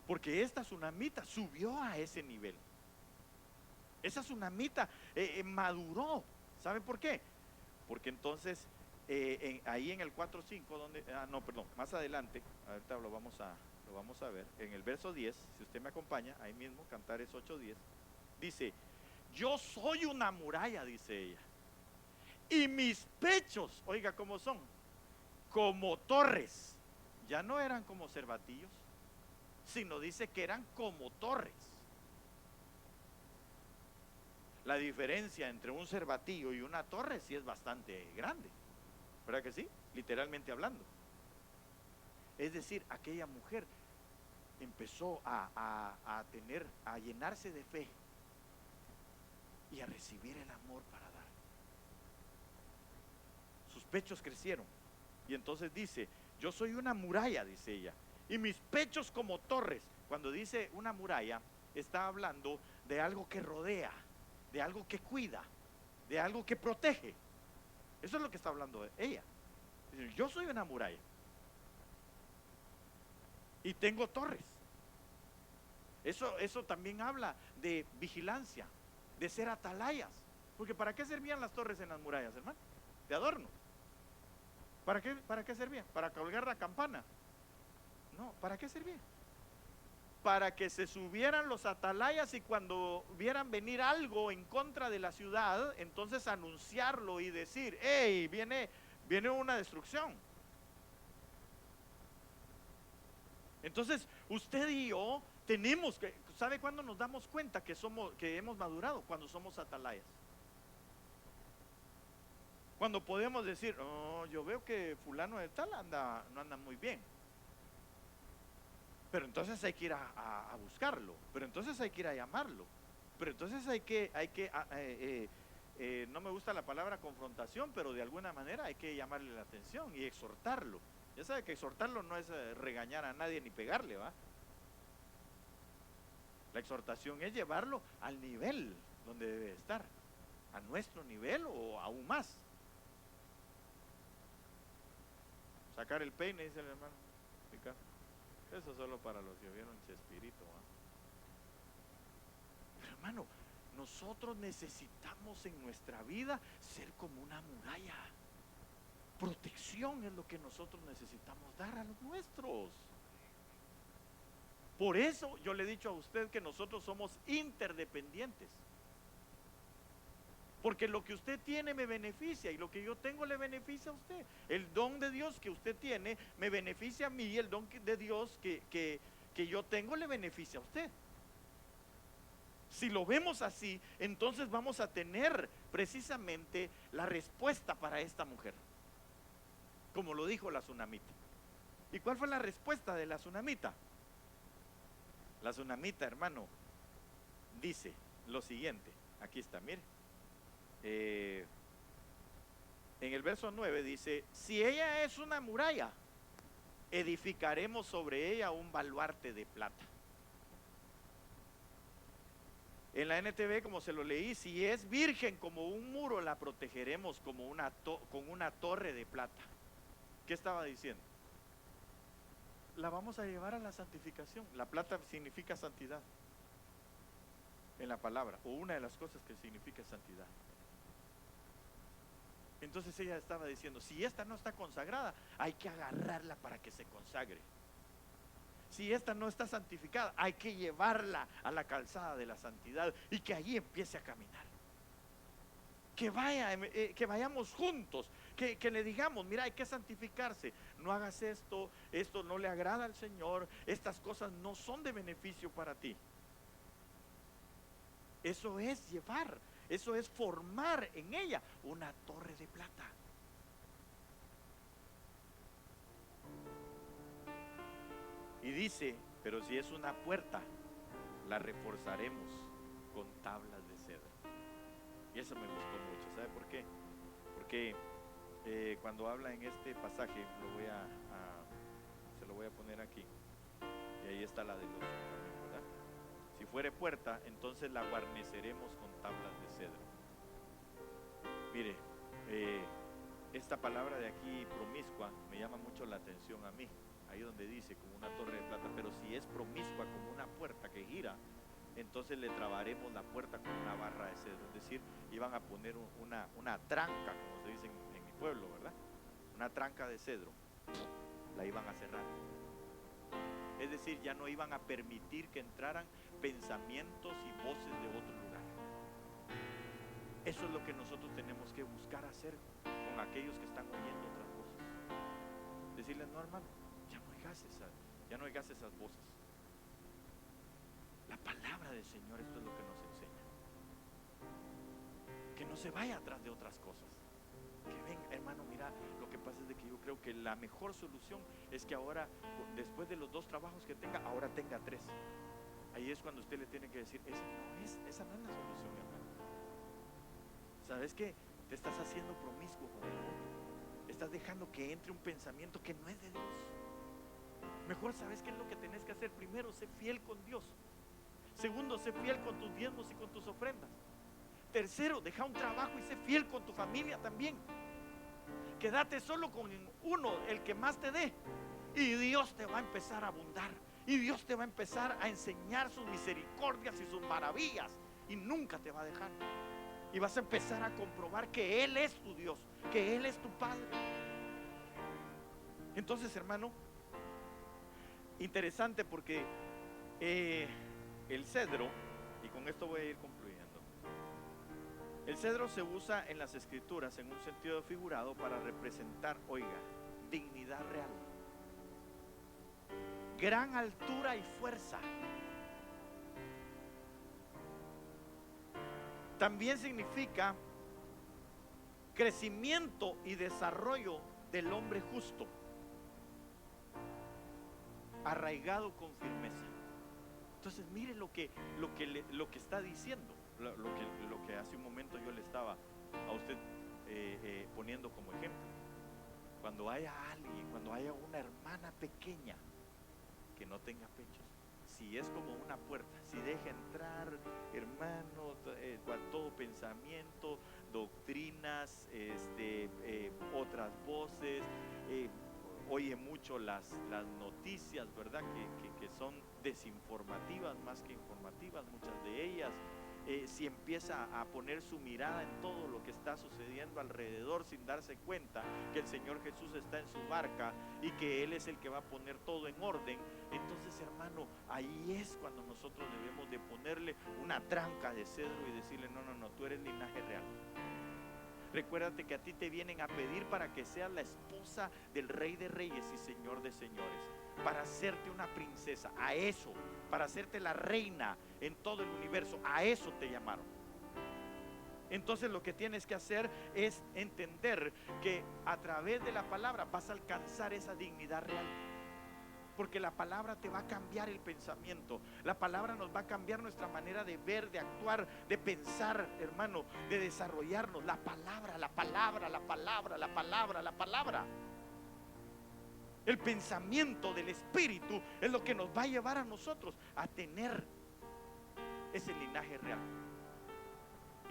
[SPEAKER 1] Porque esta tsunamita subió a ese nivel. Esa tsunamita maduró. ¿Saben por qué? Porque entonces ahí en el 4.5, más adelante, ahorita lo vamos a ver, en el verso 10, si usted me acompaña, ahí mismo, Cantares 8:10, dice: yo soy una muralla, dice ella, y mis pechos, oiga cómo son, como torres. Ya no eran como cervatillos, sino dice que eran como torres. La diferencia entre un cervatillo y una torre sí es bastante grande, ¿verdad que sí? Literalmente hablando. Es decir, aquella mujer empezó a llenarse de fe y a recibir el amor para dar. Sus pechos crecieron, y entonces dice: yo soy una muralla, dice ella, y mis pechos como torres. Cuando dice una muralla, está hablando de algo que rodea, de algo que cuida, de algo que protege. Eso es lo que está hablando de ella. Dice: yo soy una muralla y tengo torres. Eso también habla de vigilancia, de ser atalayas. Porque ¿para qué servían las torres en las murallas, hermano? De adorno. ¿Para qué servían? ¿Para colgar la campana? No, ¿para qué servían? Para que se subieran los atalayas y cuando vieran venir algo en contra de la ciudad, entonces anunciarlo y decir: hey, viene una destrucción. Entonces usted y yo tenemos que, ¿sabe cuándo nos damos cuenta que hemos madurado? Cuando somos atalayas. Cuando podemos decir: oh, yo veo que fulano de tal no anda muy bien. Pero entonces hay que ir a buscarlo, pero entonces hay que ir a llamarlo, pero entonces no me gusta la palabra confrontación, pero de alguna manera hay que llamarle la atención y exhortarlo. Ya sabe que exhortarlo no es regañar a nadie ni pegarle, ¿va? La exhortación es llevarlo al nivel donde debe estar, a nuestro nivel o aún más. Sacar el peine, dice el hermano Ricardo. Eso solo para los que vieron Chespirito, ¿va? Pero hermano, nosotros necesitamos en nuestra vida ser como una muralla. Protección es lo que nosotros necesitamos dar a los nuestros. Por eso yo le he dicho a usted que nosotros somos interdependientes. Porque lo que usted tiene me beneficia y lo que yo tengo le beneficia a usted. El don de Dios que usted tiene me beneficia a mí y el don de Dios que yo tengo le beneficia a usted. Si lo vemos así, entonces vamos a tener precisamente la respuesta para esta mujer, como lo dijo la tsunamita. ¿Y cuál fue la respuesta de la tsunamita? La tsunamita, hermano, dice lo siguiente. Aquí está, mire. En el verso 9 dice: si ella es una muralla, edificaremos sobre ella un baluarte de plata. En la NTV, como se lo leí, si es virgen como un muro, la protegeremos como con una torre de plata. ¿Qué estaba diciendo? La vamos a llevar a la santificación. La plata significa santidad en la palabra, o una de las cosas que significa santidad. Entonces ella estaba diciendo: si esta no está consagrada, hay que agarrarla para que se consagre. Si esta no está santificada, hay que llevarla a la calzada de la santidad y que allí empiece a caminar. Que vayamos juntos, que le digamos: mira, hay que santificarse, no hagas esto no le agrada al Señor, estas cosas no son de beneficio para ti. Eso es llevar, eso es formar en ella una torre de plata. Y dice: pero si es una puerta, la reforzaremos con tablas de cedro. Y eso me gustó mucho. ¿Sabe por qué? Porque cuando habla en este pasaje, se lo voy a poner aquí, y ahí está la de los también, ¿verdad? Si fuere puerta, entonces la guarneceremos con tablas de cedro. Mire, esta palabra de aquí, promiscua, me llama mucho la atención a mí. Ahí donde dice como una torre de plata, pero si es promiscua como una puerta que gira, entonces le trabaremos la puerta con una barra de cedro. Es decir, iban a poner una tranca, como se dice en mi pueblo, ¿verdad? Una tranca de cedro, la iban a cerrar. Es decir, ya no iban a permitir que entraran pensamientos y voces de otro lugar. Eso es lo que nosotros tenemos que buscar hacer con aquellos que están oyendo otras voces. Decirles: no, hermano, ya no oigas esas voces. La palabra del Señor, esto es lo que nos enseña. Que no se vaya atrás de otras cosas. Que ven, hermano, mira, lo que pasa es de que yo creo que la mejor solución es que ahora, después de los 2 trabajos que tenga, ahora tenga 3. Ahí es cuando usted le tiene que decir: esa no es la solución, hermano. ¿Sabes qué? Te estás haciendo promiscuo con el mundo. Estás dejando que entre un pensamiento que no es de Dios. Mejor, ¿sabes qué es lo que tenés que hacer? Primero, sé fiel con Dios. Segundo, sé fiel con tus diezmos y con tus ofrendas. Tercero, deja un trabajo y sé fiel con tu familia también. Quédate solo con uno, el que más te dé, y Dios te va a empezar a abundar. Y Dios te va a empezar a enseñar sus misericordias y sus maravillas, y nunca te va a dejar. Y vas a empezar a comprobar que Él es tu Dios, que Él es tu Padre. Entonces, hermano, interesante porque el cedro, y con esto voy a ir concluyendo, el cedro se usa en las escrituras en un sentido figurado para representar, oiga, dignidad real, gran altura y fuerza. También significa crecimiento y desarrollo del hombre justo. arraigado con firmeza. Entonces mire lo que está diciendo, lo que hace un momento yo le estaba a usted poniendo como ejemplo. Cuando haya alguien, cuando haya una hermana pequeña que no tenga pechos, si es como una puerta, si deja entrar, hermano, todo pensamiento, doctrinas, otras voces, oye mucho las noticias, ¿verdad? Que son desinformativas más que informativas, muchas de ellas. Si empieza a poner su mirada en todo lo que está sucediendo alrededor sin darse cuenta que el Señor Jesús está en su barca y que Él es el que va a poner todo en orden, entonces, hermano, ahí es cuando nosotros debemos de ponerle una tranca de cedro y decirle: no, tú eres linaje real. Recuérdate que a ti te vienen a pedir para que seas la esposa del Rey de Reyes y Señor de Señores, para hacerte una princesa, a eso, para hacerte la reina en todo el universo, a eso te llamaron. Entonces lo que tienes que hacer es entender que a través de la palabra vas a alcanzar esa dignidad real. Porque la palabra te va a cambiar el pensamiento. La palabra nos va a cambiar nuestra manera de ver, de actuar, de pensar, hermano, de desarrollarnos. La palabra. El pensamiento del Espíritu es lo que nos va a llevar a nosotros a tener ese linaje real.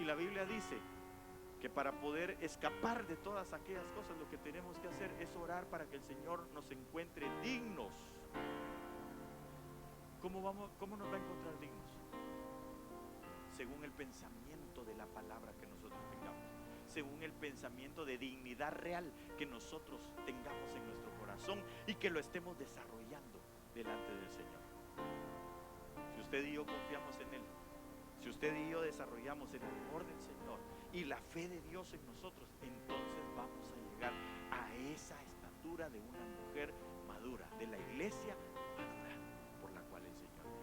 [SPEAKER 1] Y la Biblia dice que para poder escapar de todas aquellas cosas, lo que tenemos que hacer es orar para que el Señor nos encuentre dignos. ¿Cómo nos va a encontrar dignos? Según el pensamiento de la palabra que nosotros tengamos, según el pensamiento de dignidad real que nosotros tengamos en nuestro corazón y que lo estemos desarrollando delante del Señor. Si usted y yo confiamos en Él, si usted y yo desarrollamos el amor del Señor y la fe de Dios en nosotros, entonces vamos a llegar a esa estatura de una mujer madura, de la iglesia madura por la cual el Señor viene.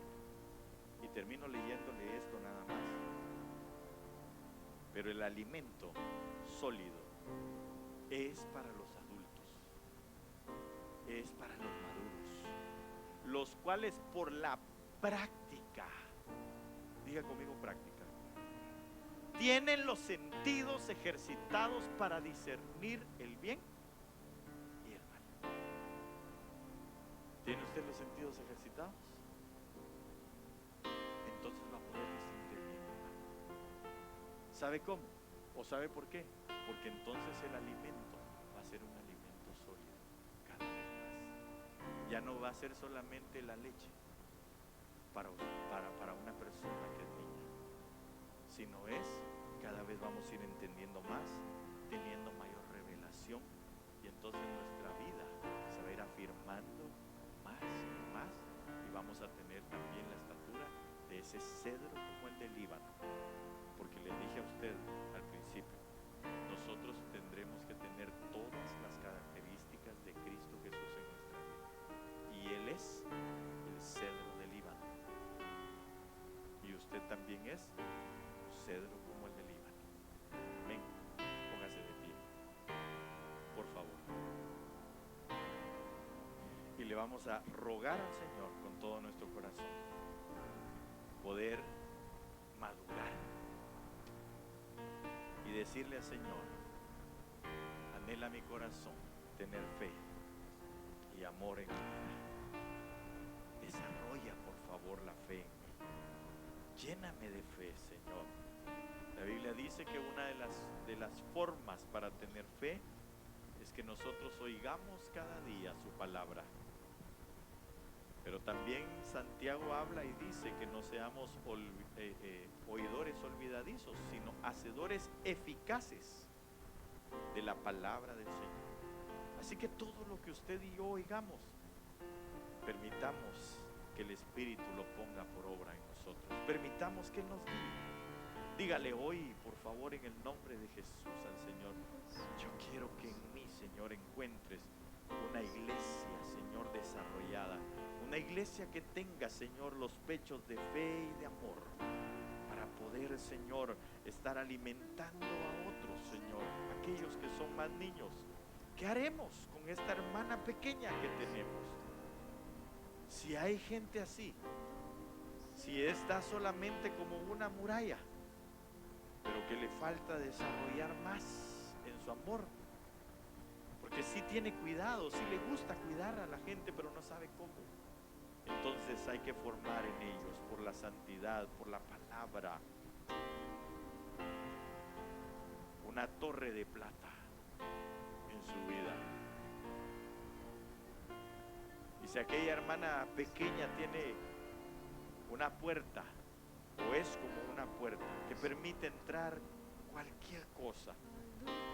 [SPEAKER 1] Y termino leyéndole esto nada más. Pero el alimento sólido es para los adultos, es para los maduros, los cuales por la práctica, diga conmigo práctica, tienen los sentidos ejercitados para discernir el bien y el mal. ¿Tiene usted los sentidos ejercitados? Entonces va a poder discernir el bien y el mal. ¿Sabe cómo? ¿O sabe por qué? Porque entonces el alimento va a ser un alimento sólido cada vez más. Ya no va a ser solamente la leche para una persona que es niña, sino es, cada vez vamos a ir entendiendo más, teniendo mayor revelación, y entonces nuestra vida se va a ir afirmando más y más, y vamos a tener también la estatura de ese cedro como el del Líbano. Porque le dije a usted al principio, nosotros tendremos que tener todas las características de Cristo Jesús en nuestra vida, y Él es el cedro del Líbano, y usted también es un cedro como el del Líbano. Amén. Póngase de pie, por favor, y le vamos a rogar al Señor con todo nuestro corazón poder madurar y decirle al Señor: anhela mi corazón tener fe y amor en mi vida. Desarrolla por favor la fe en mí. Lléname de fe, Señor. La Biblia dice que una de las formas para tener fe es que nosotros oigamos cada día su palabra. Pero también Santiago habla y dice que no seamos oidores olvidadizos, sino hacedores eficaces de la palabra del Señor. Así que todo lo que usted y yo oigamos, permitamos que el Espíritu lo ponga por obra en nosotros. Permitamos que Él nos guíe. Dígale hoy, por favor, en el nombre de Jesús al Señor: yo quiero que en mí, Señor, encuentres una iglesia, Señor, desarrollada. Una iglesia que tenga, Señor, los pechos de fe y de amor, para poder, Señor, estar alimentando a otros, Señor, aquellos que son más niños. ¿Qué haremos con esta hermana pequeña que tenemos? Si hay gente así, si está solamente como una muralla, pero que le falta desarrollar más en su amor, porque sí tiene cuidado, sí le gusta cuidar a la gente, pero no sabe cómo. Entonces hay que formar en ellos por la santidad, por la palabra, una torre de plata en su vida. Y si aquella hermana pequeña tiene una puerta, o es como una puerta que permite entrar cualquier cosa,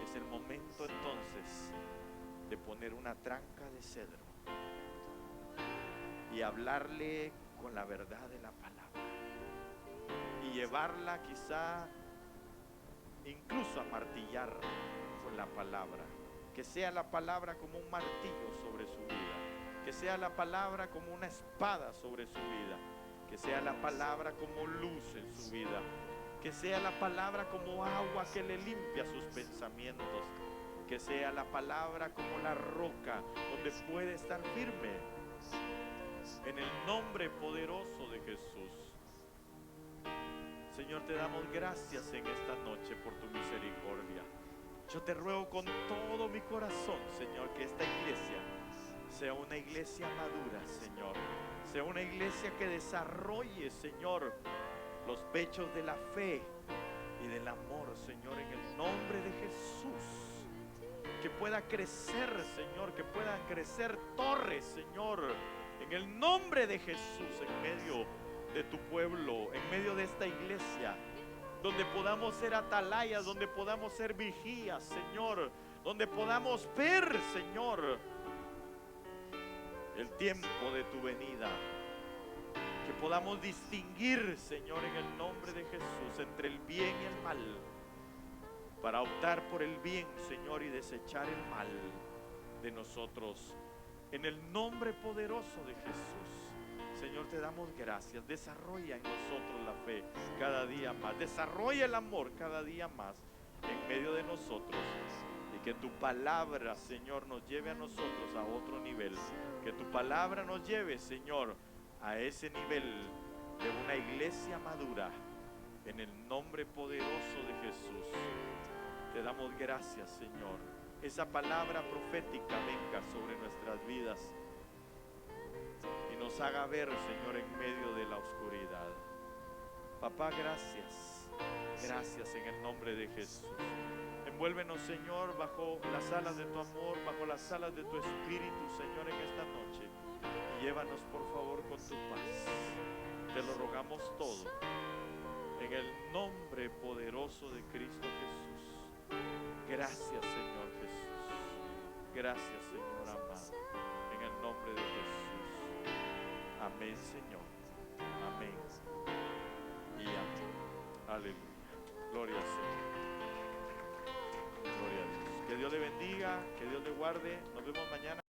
[SPEAKER 1] es el momento entonces de poner una tranca de cedro y hablarle con la verdad de la palabra y llevarla quizá incluso a martillar con la palabra, que sea la palabra como un martillo sobre su vida, que sea la palabra como una espada sobre su vida, que sea la palabra como luz en su vida, que sea la palabra como agua que le limpia sus pensamientos, que sea la palabra como la roca donde puede estar firme. En el nombre poderoso de Jesús. Señor, te damos gracias en esta noche por tu misericordia. Yo te ruego con todo mi corazón, Señor, que esta iglesia sea una iglesia madura, Señor. Sea una iglesia que desarrolle, Señor, los pechos de la fe y del amor, Señor, en el nombre de Jesús. Que pueda crecer, Señor, que puedan crecer torres, Señor, en el nombre de Jesús, en medio de tu pueblo, en medio de esta iglesia, donde podamos ser atalayas, donde podamos ser vigías, Señor, donde podamos ver, Señor, el tiempo de tu venida, que podamos distinguir, Señor, en el nombre de Jesús, entre el bien y el mal, para optar por el bien, Señor, y desechar el mal de nosotros. En el nombre poderoso de Jesús, Señor, te damos gracias. Desarrolla en nosotros la fe cada día más. Desarrolla el amor cada día más en medio de nosotros. Y que tu palabra, Señor, nos lleve a nosotros a otro nivel. Que tu palabra nos lleve, Señor, a ese nivel de una iglesia madura. En el nombre poderoso de Jesús, te damos gracias, Señor. Esa palabra profética venga sobre nuestras vidas y nos haga ver, Señor, en medio de la oscuridad. Papá, gracias. Gracias en el nombre de Jesús. Envuélvenos, Señor, bajo las alas de tu amor, bajo las alas de tu espíritu, Señor, en esta noche. Y llévanos, por favor, con tu paz. Te lo rogamos todo en el nombre poderoso de Cristo Jesús. Gracias, Señor Jesús. Gracias, Señor amado. En el nombre de Jesús. Amén, Señor. Amén. Y amén. Aleluya. Gloria al Señor. Gloria a Dios. Que Dios le bendiga, que Dios le guarde. Nos vemos mañana.